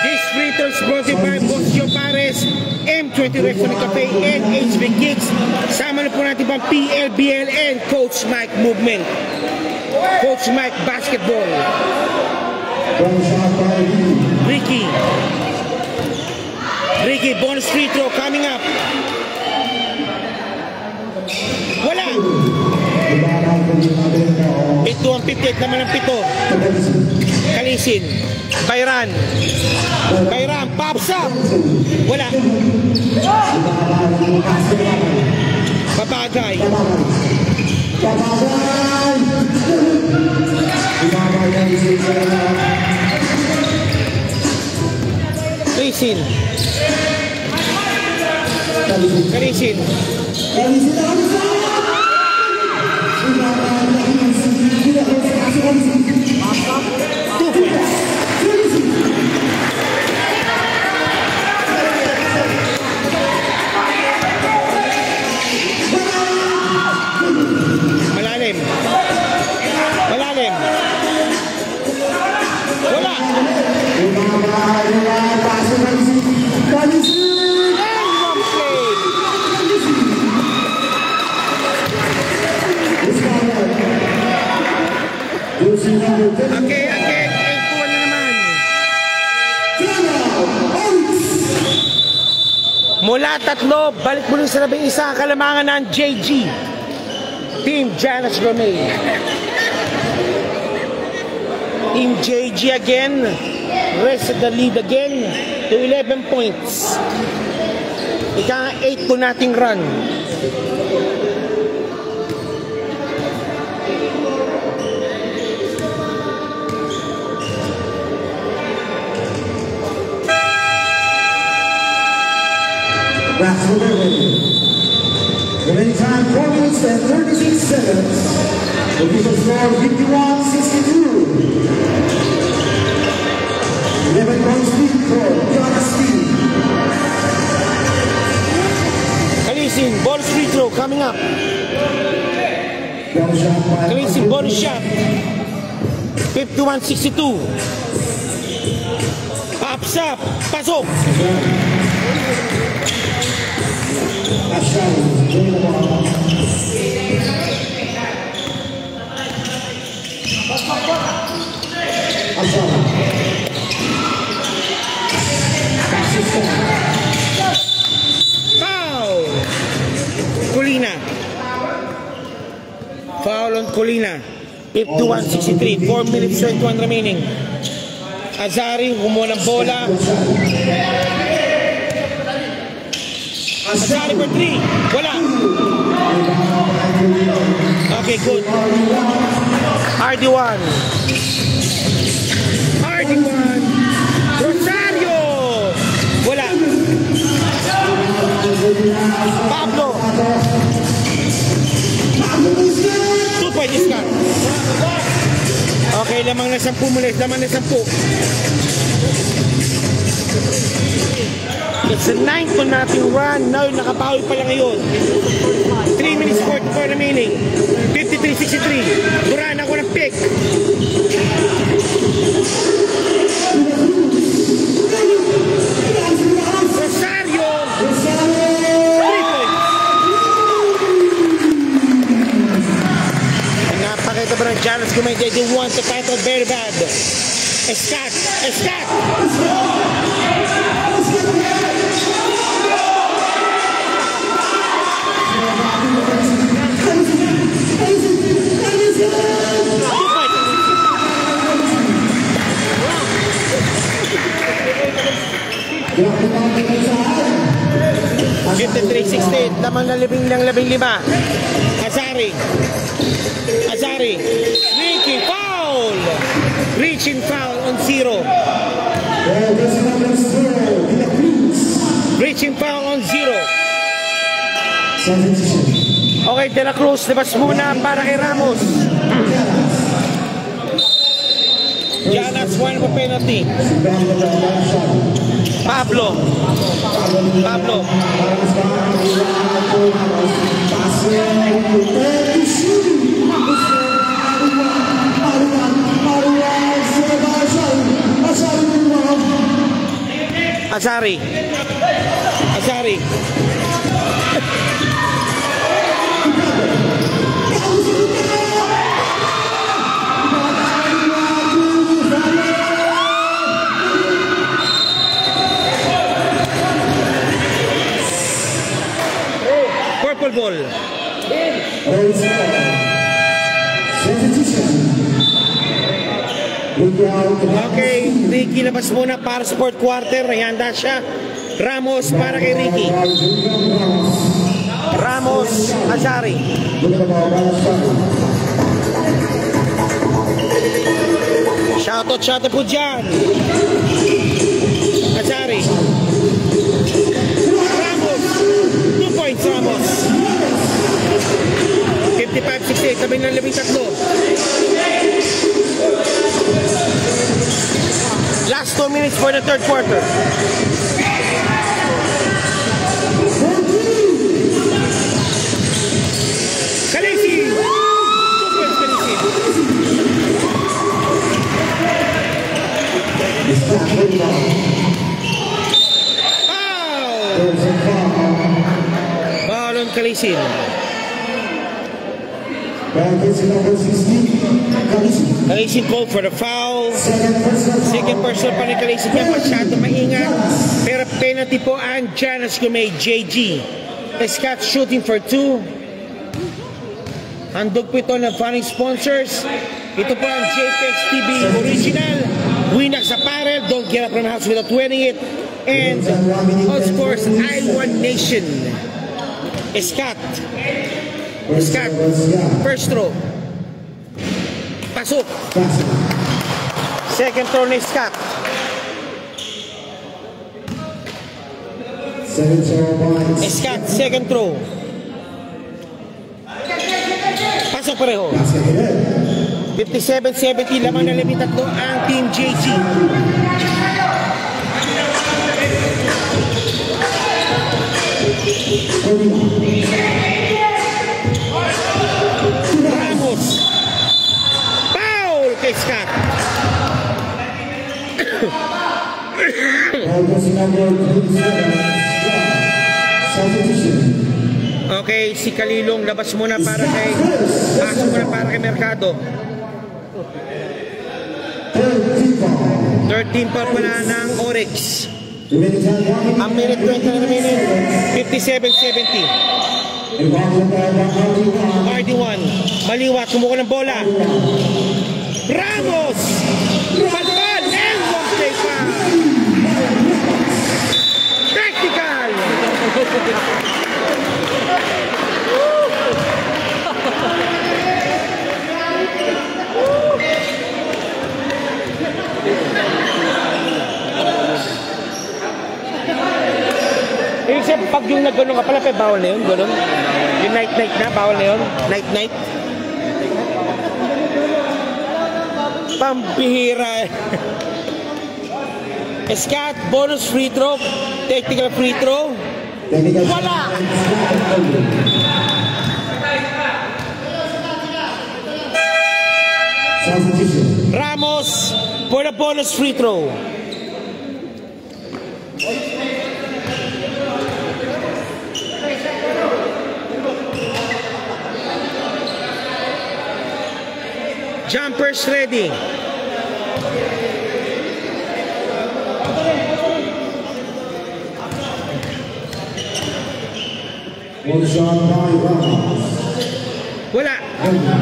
[SPEAKER 1] This free throws brought to you by Bosio Pares, M20 Restaurant Cafe, and HB Kicks. Sama na po natin pang PLBL and Coach Mike Movement. Coach Mike Basketball. Ricky, bonus free throw coming up. Wala. Ito ang 58 naman ang 7. Kalisin. Bayran, pops up. Wala. Babagay. Kalisin. Malalim. Wala. Okay, again, 8-1 na naman. Mula 3, balik muli sa 11, kalamangan ng JG. Team Janus Gourmet. Team JG again. Rest of the lead again to 11 points. Ika-8 po nating run.
[SPEAKER 4] Remaining time 4 minutes and 36 seconds. The official score 51-62. 11 points lead for Jonas Steve.
[SPEAKER 1] Kalisin, bonus free throw coming up. Kalisin, bonus shot. 51-62. Pops up, pasok. Foul! Colina. Foul on Colina. 51-63. 4 minutes 21 remaining. Azari, humuha ng bola. Azari for 3. Wala. Okay, good. RD1. Rosario. Wala. Pablo. 2 point discount. Okay, lamang na 10 muli. Lamang na 10. It's the 9th on nating run. Now, nakabawi pa lang ngayon. 3 minutes 44 remaining. 53-63. Duran ako ng pick. Rosario. 3 points. Napakita ba ng Janus Gumay? They want the title very bad. Escat! Escat! $53-68, lamang na 15. Azari. Azari. Ricky, foul! Reaching foul on 0. Reaching foul on 0. Okay, De La Cruz, labas muna para kay Ramos. Janas, one for penalty. Pablo. Pablo. Azari. Azari. Purple ball. Okay, Ricky labas muna para sa fourth quarter. Handa siya. Ramos para kay Ricky. Ramos, Azari. Shoutout po dyan. Azari. Ramos. 2 points, Ramos. 55-68, sabi ng 13. Last 2 minutes for the third quarter. Kalisi! 2 points, Kalisi. Foul on Kalisi. Kalisin called for the foul. Second person pa ni Kalisin niya, masyado maingat. Pero penalty po ang Janus Gumay, JG. Escat shooting for 2. Handog po ito ng funding sponsors. Ito po ang JPEX TV original. Winag sa parel, don't get up from the house without winning it. And of course, I1 Nation. Escat. Escat, first throw. Pasok. Second throw ni Escat. Escat, second throw. Pasok pareho. 57-70, lamang na 13 ang Team JG. Ramos. Foul kay Scott. Okay, si Kalilong labas muna para kay pasok muna para kay Mercado. 13 pa pala ng Oryx. Ang minute 20 na minute 57-70. RD1 Maliwa, kumuha ng bola. Ramos Palpal and one play pa. Technical. Kasi pag yung nagganong ka pala, bawal na yun, gano'n. Yung night-night na, bawal na yun. Night-night. Pambihira eh. Escat, bonus free throw, technical free throw. Wala! Ramos for the bonus free throw. Jumpers ready. Wala.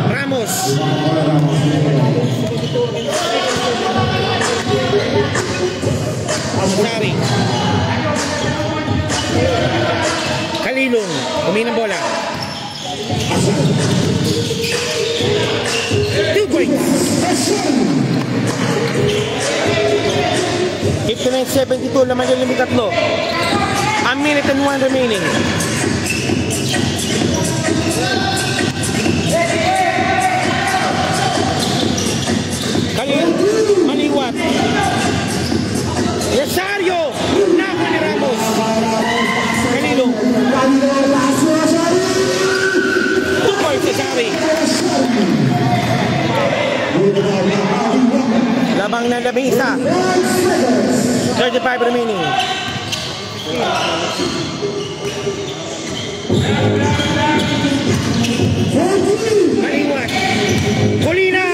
[SPEAKER 1] Ramos. Sorry. Kalilong. Huminang bola. 2 points. 59-72. Laman yung limit tatlo. A minute and 1 remaining. Maliwat. Rosario. Nako ni Ramos. Kalilong. 2 points sa Sari. Labang na 11. 35 remaining. Maliwat. Colina.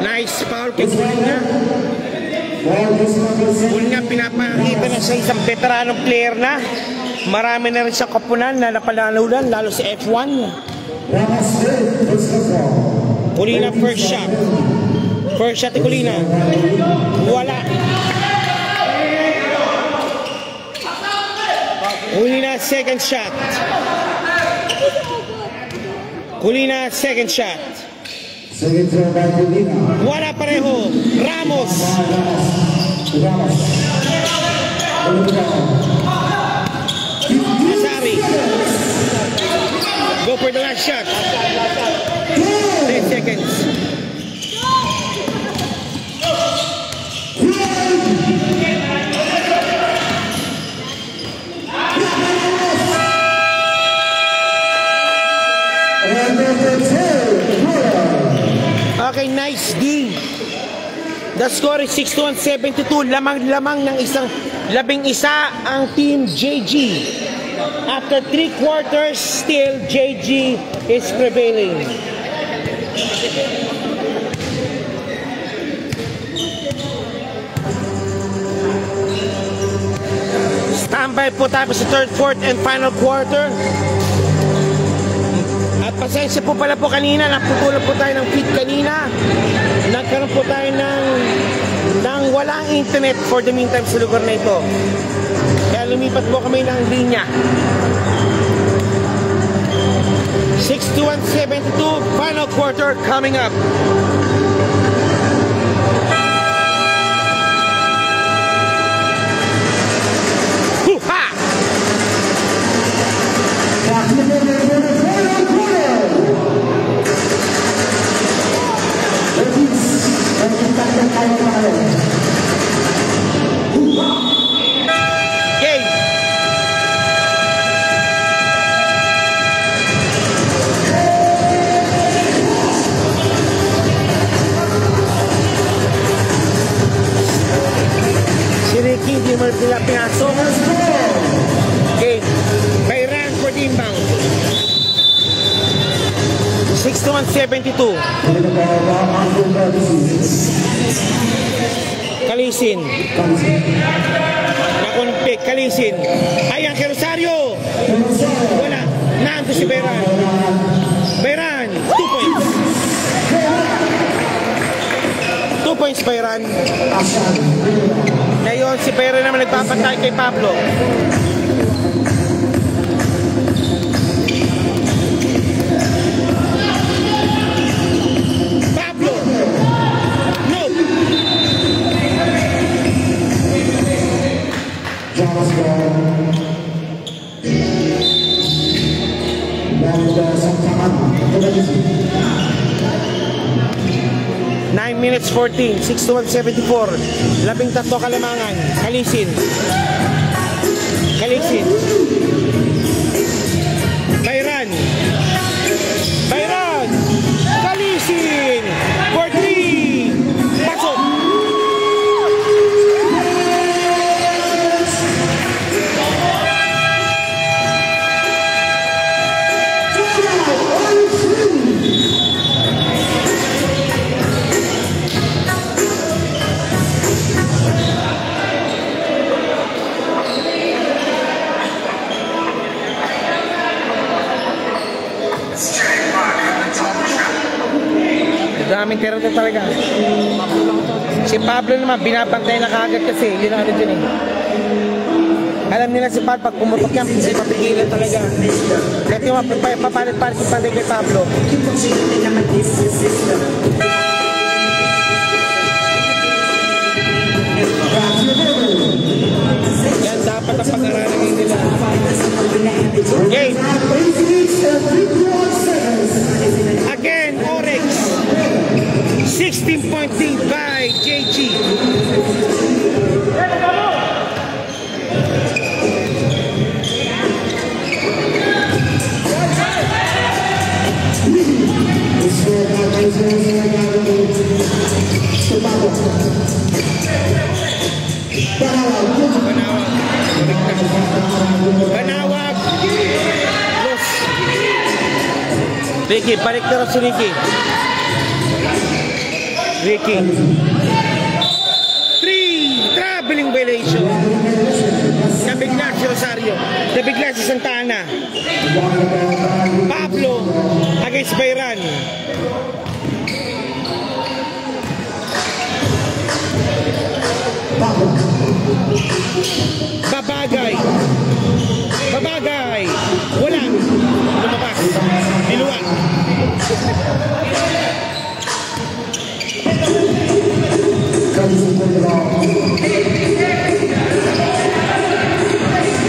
[SPEAKER 1] Nice foul kay Colina. Colina pinapakita na sa isang veteranong player na. Marami na rin siyang kapunan na napalanulan, lalo si F1. Colina first shot. First shot ni Colina. Wala. Colina second shot. Colina second shot. Wala pareho. Ramos. Asari. Go for the last shot. 10 seconds. Okay, nice D. The score is 61-72. Lamang-lamang ng labing-isa ang team JG. After 3 quarters, still JG is prevailing. Standby po tayo sa third, fourth, and final quarter. At pasensya po pala po kanina, naputulan po tayo ng feed kanina. Nagkaroon po tayo ng walang internet for the meantime sa lugar na ito. Kaya lumipat po kami ng linya. 61-72, final quarter coming up. Hoo-ha! Game. Si Ricky di mo pinasok. Game. Bayran for the inbound. 61-72. Kalisin. Nakunpik. Kalisin. Ayan kay Rosario. Wala. Nando si Bayran. Bayran. 2 points. 2 points Bayran. Ngayon si Bayran naman nagpapantay kay Pablo. 9 minutes 14, 6-1-74. 13 kalamangan. Kalisin. Kalisin. Bayran. Bayran. Kalisin. For 3. Pasok. Daming tira na talaga. Si Pablo naman, binabantay na kagad kasi. Yun ang ano dyan eh. Alam nila si Pablo, pag pumutok yan, hindi mapigilan talaga. Kaya yung papalit-palit yung panday kay Pablo. Yan dapat ang pag-aralin nila. Game. Again, Oryx. 16-point lead by JG. Banawag. Los. Ricky, balik na rin si Ricky. Ricky. 3. Traveling violation. Nabigla si Rosario. Nabigla si Santa Ana. Pablo against Bayran. Babagay. Babagay. Wala. Lumabas. Diluwag.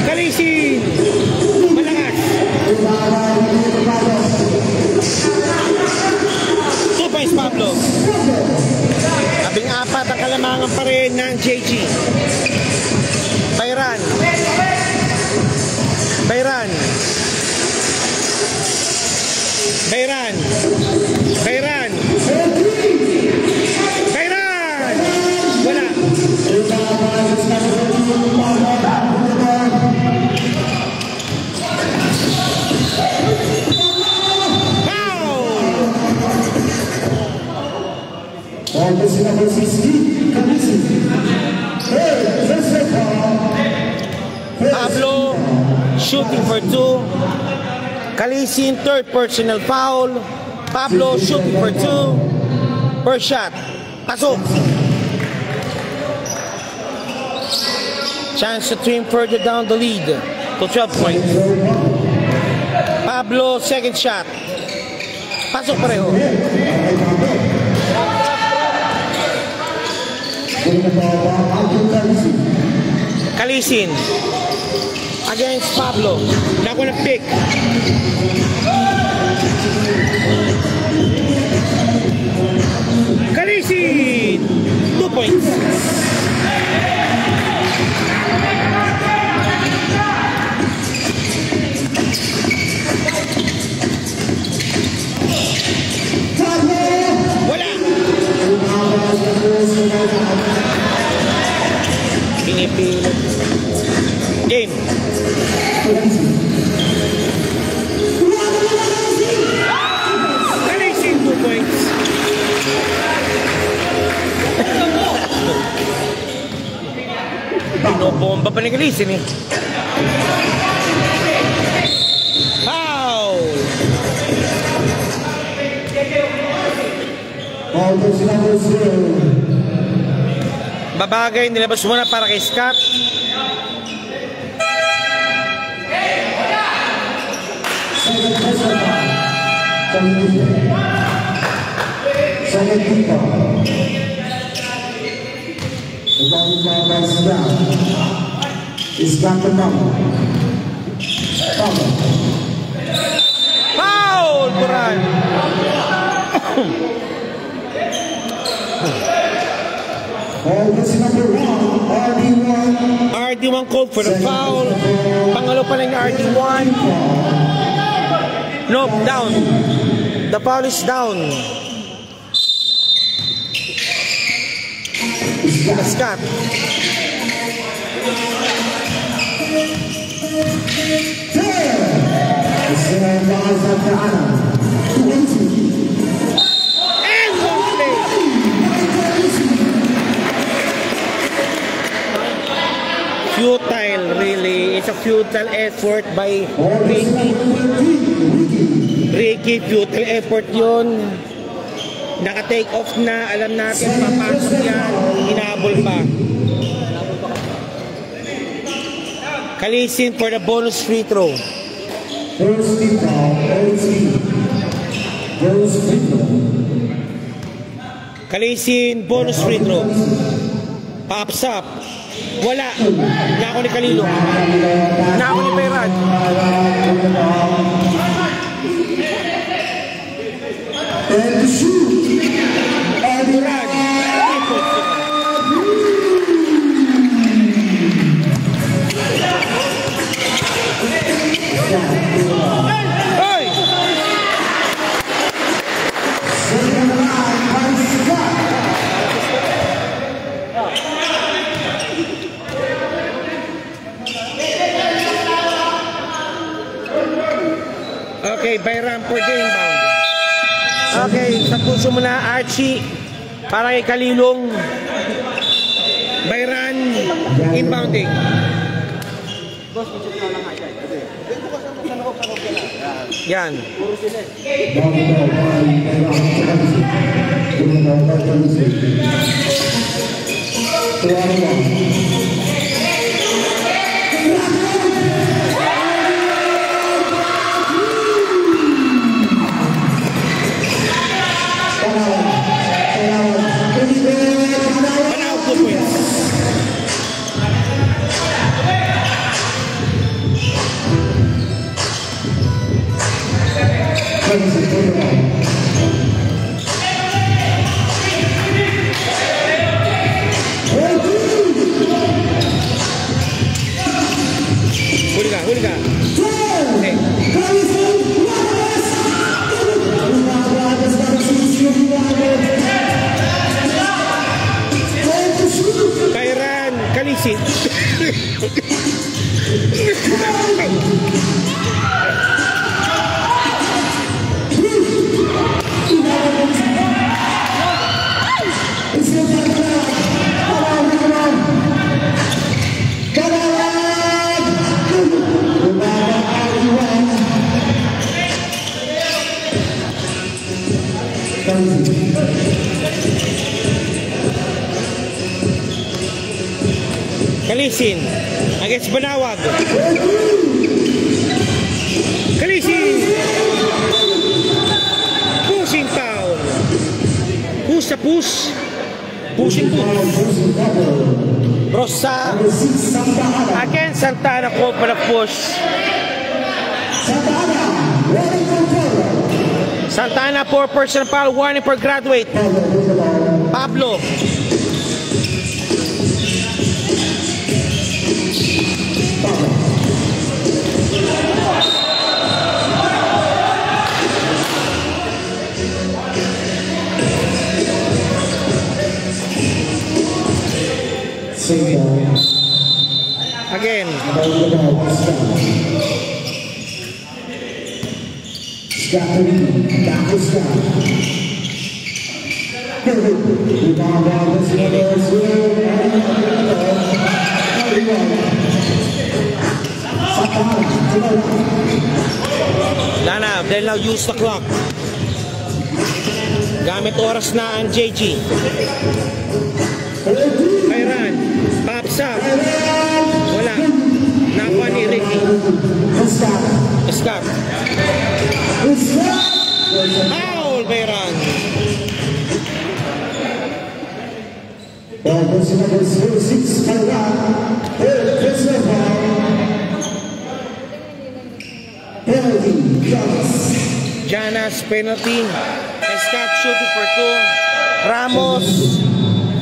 [SPEAKER 1] Kalisin. Malakas. 2 points Pablo. 14 ang kalamangan pa rin ng JG. Bayran. Bayran. Bayran. Bayran. Bayran. Wala. Pablo shooting for 2. Kalisin, third personal foul. Pablo shooting for 2. First shot. Pasok. Chance to trim further down the lead to 12 points. Pablo, second shot. Pasok pareho. Kalisin against Pablo. Not gonna pick. Kalisin 2 points. Wala. Pinipilit. Game. Kalisin 2 points. Binobomba pa ni Kalisin eh. Foul. Babagay, nilabas muna para kay Scott. Foul, Duran. RD1 called for the foul. Pangalo pa lang yung RD1. Nope, down. The foul is down. Scott. And one play. Futile, really. It's a futile effort by Ricky. Futile effort yun. Naka-take off na. Alam natin, papasok yan. Hinabol pa. Kalisin for the bonus free throw. Kalisin, bonus free throw. Pops up. Wala. Nako ni Kalilo. Nako ni Perad.
[SPEAKER 4] And to shoot.
[SPEAKER 1] Perad. Hey! Okay, Bayram for the inbound. Okay, sa puso mo na, Archie. Para kay Kalilong. Bayran, inbounding. Yan. Panaw 2 points. Huli ka. Okay. Kairan, Kalisin. Kalisin against Banawag. Kalisin. Pushing foul. Push sa push. Pushing push. Rosa. Again, Santana called for the push. Santana for personal foul. Warning for graduate. Pablo. Again. Lana, they'll now use the clock. Gamit oras na ang JG. Kairan, pops up. Wala. Nakuha ni Ricky. Scott. Foul, Bayran. Janas penalty. Scott shooting for 2. Ramos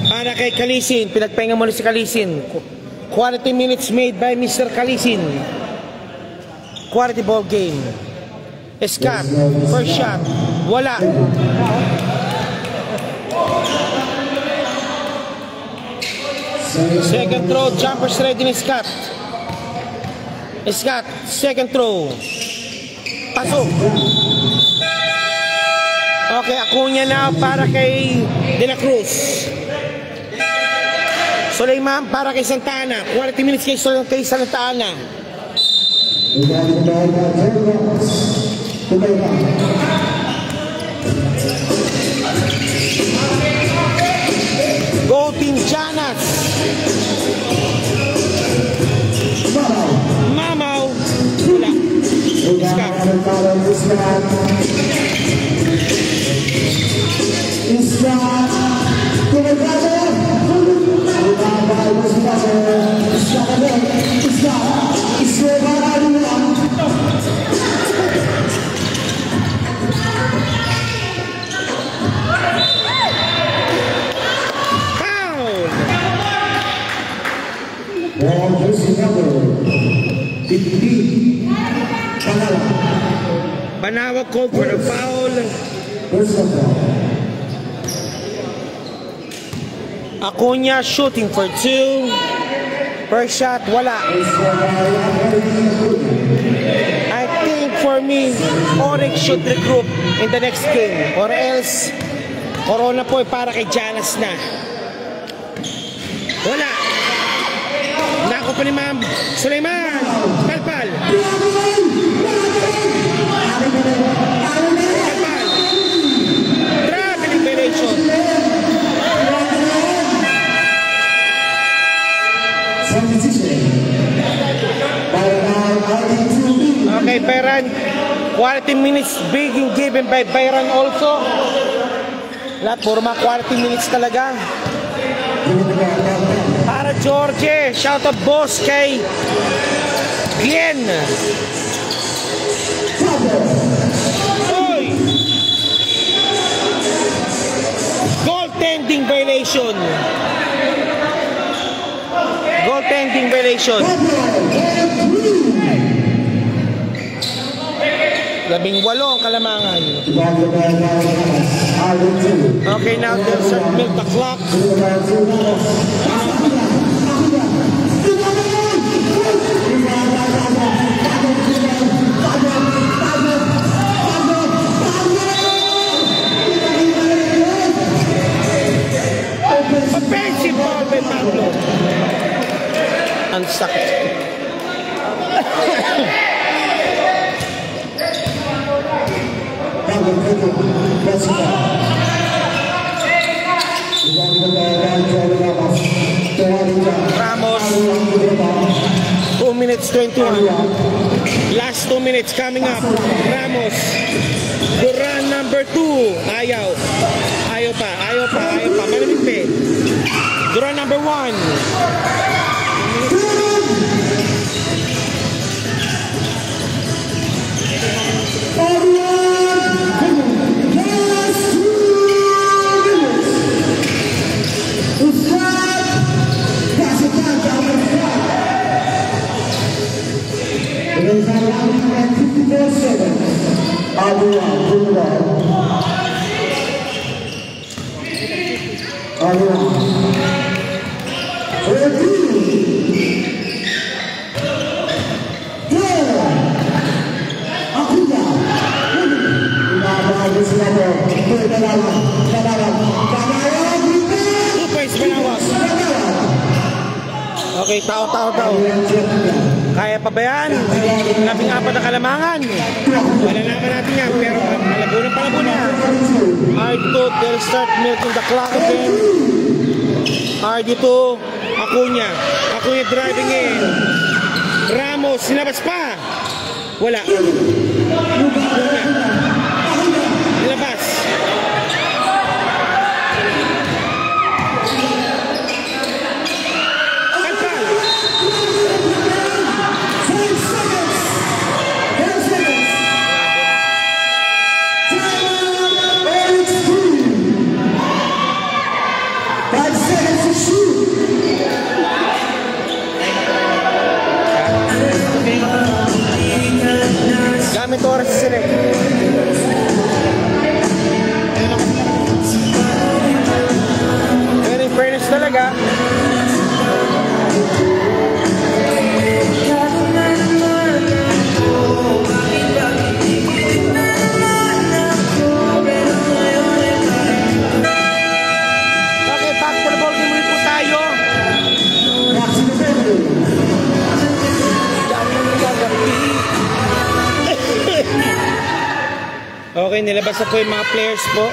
[SPEAKER 1] para Para kay Kalisin, pinagpahinga muna si Kalisin. Quality minutes made by Mr. Kalisin. Quality ball game. Scott, first shot. Wala. Second throw, jumpers ready ni Scott. Scott, second throw. Pasok. Okay, Acuna na para kay De La Cruz. Sulaiman para kay Santana. 40 minutes kay Santana. Go Team Janas. Mamaw. Wala. Scott. Banawa called for the foul. Acuna shooting for 2. First shot, wala. I think for me, Oryx should regroup in the next game. Or else, Corona po para kay Janas na. Wala. Nako pa ni Ma'am Sulaiman. Palpal. Palpal. Traveling violation. Okay, Bayran. Quality minutes being given by Bayran also. Lahat, puro mga quality minutes talaga. Para George, shout out boss kay Glenn. Oy! Goaltending violation. Goaltending violation. 18 ang kalamangan. Okay, now they'll start milk the clock. Offensive ball by Pablo. Ang sakit. Ramos 2 minutes 21. Last 2 minutes coming up. Ramos Duran number 2. Ayaw pa malamig pa. Duran number 1. Okay, tao daw. Kaya pa ba yan? 14 na kalamangan. Malalaman natin yan, pero palabo na. RD2, they'll start milking the clock again. RD2, Acuna driving in. Ramos, sinabas pa. Wala. Acuna. Nilabas.
[SPEAKER 4] Seconds
[SPEAKER 1] Ito oras sa sila. Pero in fairness talaga, okay, nilabas na po yung mga players po.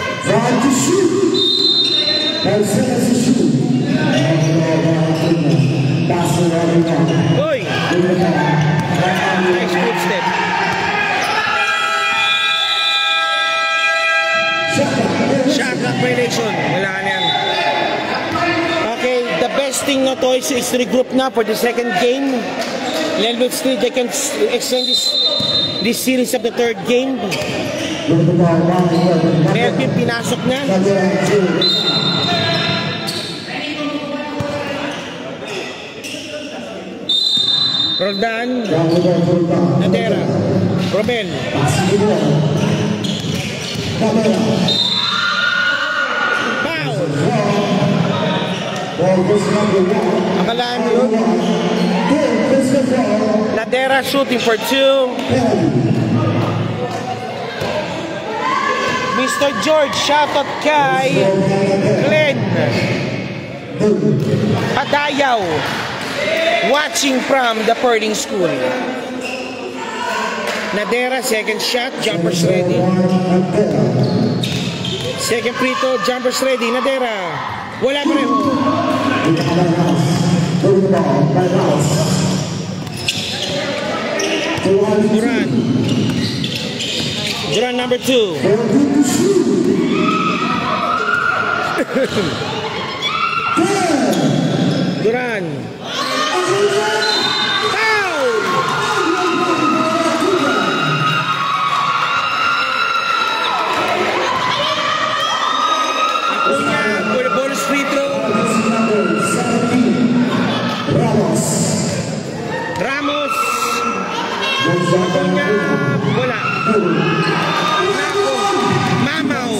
[SPEAKER 1] Uy! Nice good step. Shot clock violation. Wala ka na yan. Okay, the best thing na to is to regroup na for the second game. Then we'll see they can extend this series of the third game. Melvin pinasok na. Roldan. Nadera. Romel. Foul. Akalaan mo yun. Nadera shooting for 2. Mr. George, shoutout kay Glenn Padayaw, watching from the Perling School. Nadera, second shot, jumpers ready. Second free throw, jumpers ready. Nadera, wala pareho. Duran number 2. Duran. Foul! Acuña for the bonus free throw. Ramos. Acuña, wala. Mamaw.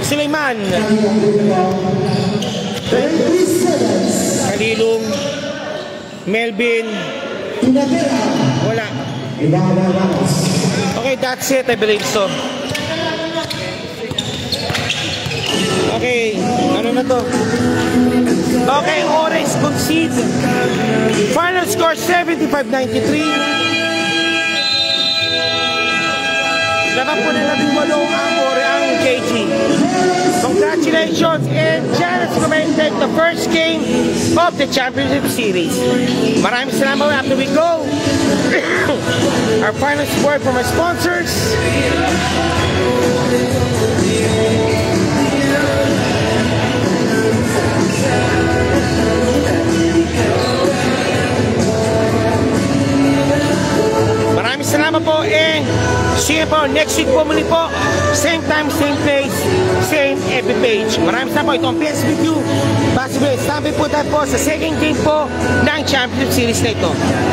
[SPEAKER 1] Sulaiman. Kalilong. Melvin. Wala. Okay, that's it. I believe so. Okay, ano na to? Okay, Orange concede. Final score 75-93. Laban po na 18 ang KG. Congratulations, and Janus commented the first game of the championship series. Maraming salamat. After we go, our final support from our sponsors. Maraming salamat po, and see you po next week po muli po. Same time, same place, same FB page. Maraming salamat po. Ito ang PSBQ Basketball. Sabi po tayo po sa second game po ng championship series na ito.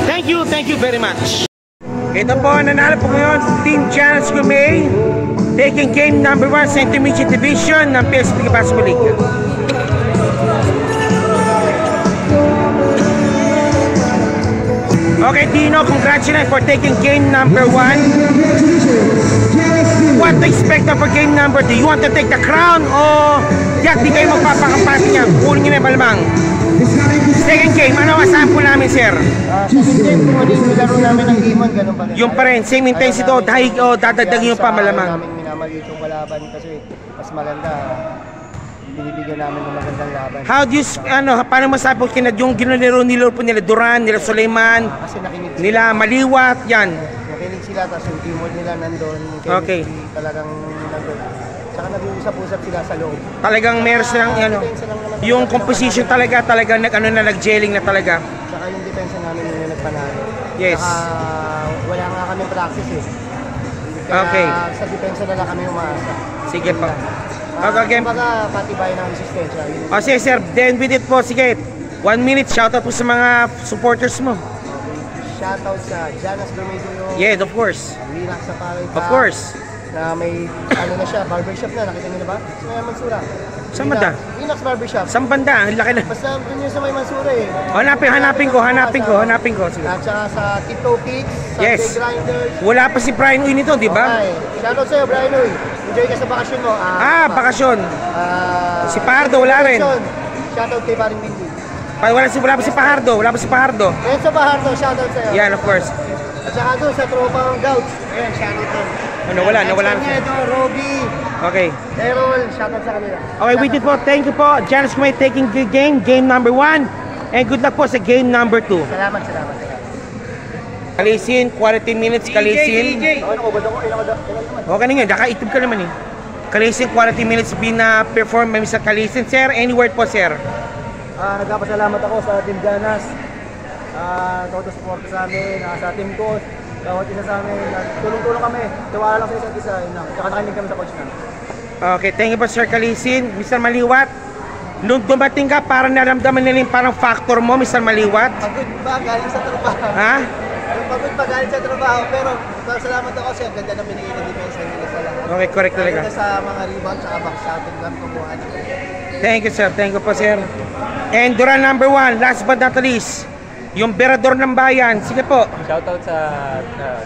[SPEAKER 1] Thank you very much. Ito po, nanalo po ngayon Team Janus Gourmet, taking game number 1 sa Intermediate Division ng PSBQ Basketball League. Okay, Dino, congratulations for taking game number 1. What to expect for game number 2? You want to take the crown o di kayo magpapakampati niya? Kunin niyo na malamang. Second game, ano asahan po namin, sir?
[SPEAKER 3] Second game, kung ano yung laro namin ng game 1, ganun pa rin.
[SPEAKER 1] Yung pa rin, same intensity o dadagdagin yung pa malamang.
[SPEAKER 3] Namin minamaliit yung kalaban kasi mas maganda. Binibigyan namin ng magandang laban.
[SPEAKER 1] How do you, paano masabi po yung ginulero po nila Duran, nila Sulaiman,
[SPEAKER 3] Kasi nakinig sila.
[SPEAKER 1] nila Maliwat, yan.
[SPEAKER 3] Nakinig sila, tapos yung teamwork nila nandun.
[SPEAKER 1] Okay.
[SPEAKER 3] Talagang nandun. Saka nag-uusap-usap sila sa loob.
[SPEAKER 1] Talagang meron silang, yung composition talaga nag-gelling na talaga.
[SPEAKER 3] Saka yung depensa namin yung nagpanalo.
[SPEAKER 1] Yes.
[SPEAKER 3] Saka wala nga kami practice eh. Kaya
[SPEAKER 1] Okay.
[SPEAKER 3] sa depensa na lang kami umaasa.
[SPEAKER 1] Sige po. Okay.
[SPEAKER 3] Kumbaga, patibay ng resistensya.
[SPEAKER 1] O sige sir, then with it po, sige, 1 minute, shoutout po sa mga supporters mo.
[SPEAKER 3] shoutout sa Janas Bermejo.
[SPEAKER 1] Yes, of course.
[SPEAKER 3] Relax sa pare.
[SPEAKER 1] Of course.
[SPEAKER 3] Na may ano na siya, barbershop na. Nakita niyo na ba? Sa may Mansura.
[SPEAKER 1] Saan banda?
[SPEAKER 3] Relax Barbershop.
[SPEAKER 1] Saan banda? Ang laki na.
[SPEAKER 3] Basta dun yun sa may Mansura eh.
[SPEAKER 1] Hanapin ko. Sige.
[SPEAKER 3] At saka sa Tito Kicks, sa
[SPEAKER 1] Yes.
[SPEAKER 3] Big Grinders.
[SPEAKER 1] Wala pa si Brian Uy nito, di ba?
[SPEAKER 3] Okay. Shoutout sa'yo, Brian Uy. Enjoy ka sa bakasyon mo.
[SPEAKER 1] Bakasyon. Si Pardo, wala rin.
[SPEAKER 3] Shoutout kay Paring Mindy.
[SPEAKER 1] Wala pa si Pahardo.
[SPEAKER 3] Renzo Bahardo, shoutout sa'yo.
[SPEAKER 1] Yan, of course.
[SPEAKER 3] At saka doon sa tropang Gouts. Ayan, shoutout doon.
[SPEAKER 1] Nawala na.
[SPEAKER 3] Edo, Robby,
[SPEAKER 1] Okay.
[SPEAKER 3] Errol, shoutout sa kanila.
[SPEAKER 1] Okay, with it po. Thank you po. Janus Kumay taking the game number 1. And good luck po sa game number 2.
[SPEAKER 3] Salamat.
[SPEAKER 1] Kalisin, 40 minutes, Kalisin. Okay na nga, naka-itub ka naman eh. Kalisin, 40 minutes perform by Mr. Kalisin. Sir, any word po, sir?
[SPEAKER 3] Nagpapasalamat ako sa Team Janas. Todo support sa amin, sa team coach. Bawat isa sa amin, tulong-tulong kami. Tiwala lang sa isa't isa. Tsaka nakinig kami sa coach namin.
[SPEAKER 1] Okay, thank you po, Sir Kalisin. Mr. Maliwat, nung dumating ka, parang naramdaman nila yung parang factor mo, Mr. Maliwat.
[SPEAKER 3] Pagod ba galing sa trabaho?
[SPEAKER 1] Ha?
[SPEAKER 3] Pagod ba galing sa trabaho? Pero salamat ako kasi ang ganda ng binigay na depensa nila sa lahat.
[SPEAKER 1] Okay, correct talaga.
[SPEAKER 3] Sa mga rebound tsaka backshotting lang kumuha na.
[SPEAKER 1] Thank you, sir. Thank you po, sir. And Duran number 1, last but not least, yung Berador ng Bayan. Sige po.
[SPEAKER 2] Shoutout sa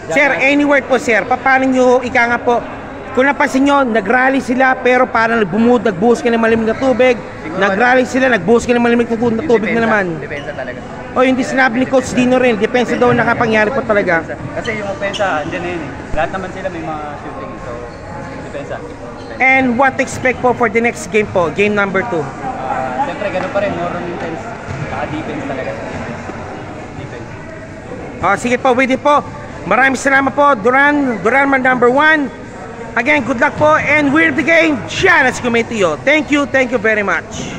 [SPEAKER 1] Sir, any word po, sir. Paano nyo, ika nga po, kung napansin nyo, nag-rally sila pero parang nagbuhos ka ng malimig na tubig. Nag-rally sila, nagbuhos ka ng malimig na tubig na naman.
[SPEAKER 2] Depensa talaga.
[SPEAKER 1] O hindi sinabi ni Coach Dino rin, depensa daw nakapangyari po talaga.
[SPEAKER 2] Kasi yung opensa, andyan na yun eh. Lahat naman sila may mga shooting. So, depensa.
[SPEAKER 1] And what to expect po for the next game po, game number 2?
[SPEAKER 2] Siyempre, ganun pa rin. More on intense. Saka defense talaga. Defense.
[SPEAKER 1] Sige po, pwede po. Maraming salamat po, Duran man number 1. Again, good luck po and we're the game. Janus Kumay to you. Thank you very much.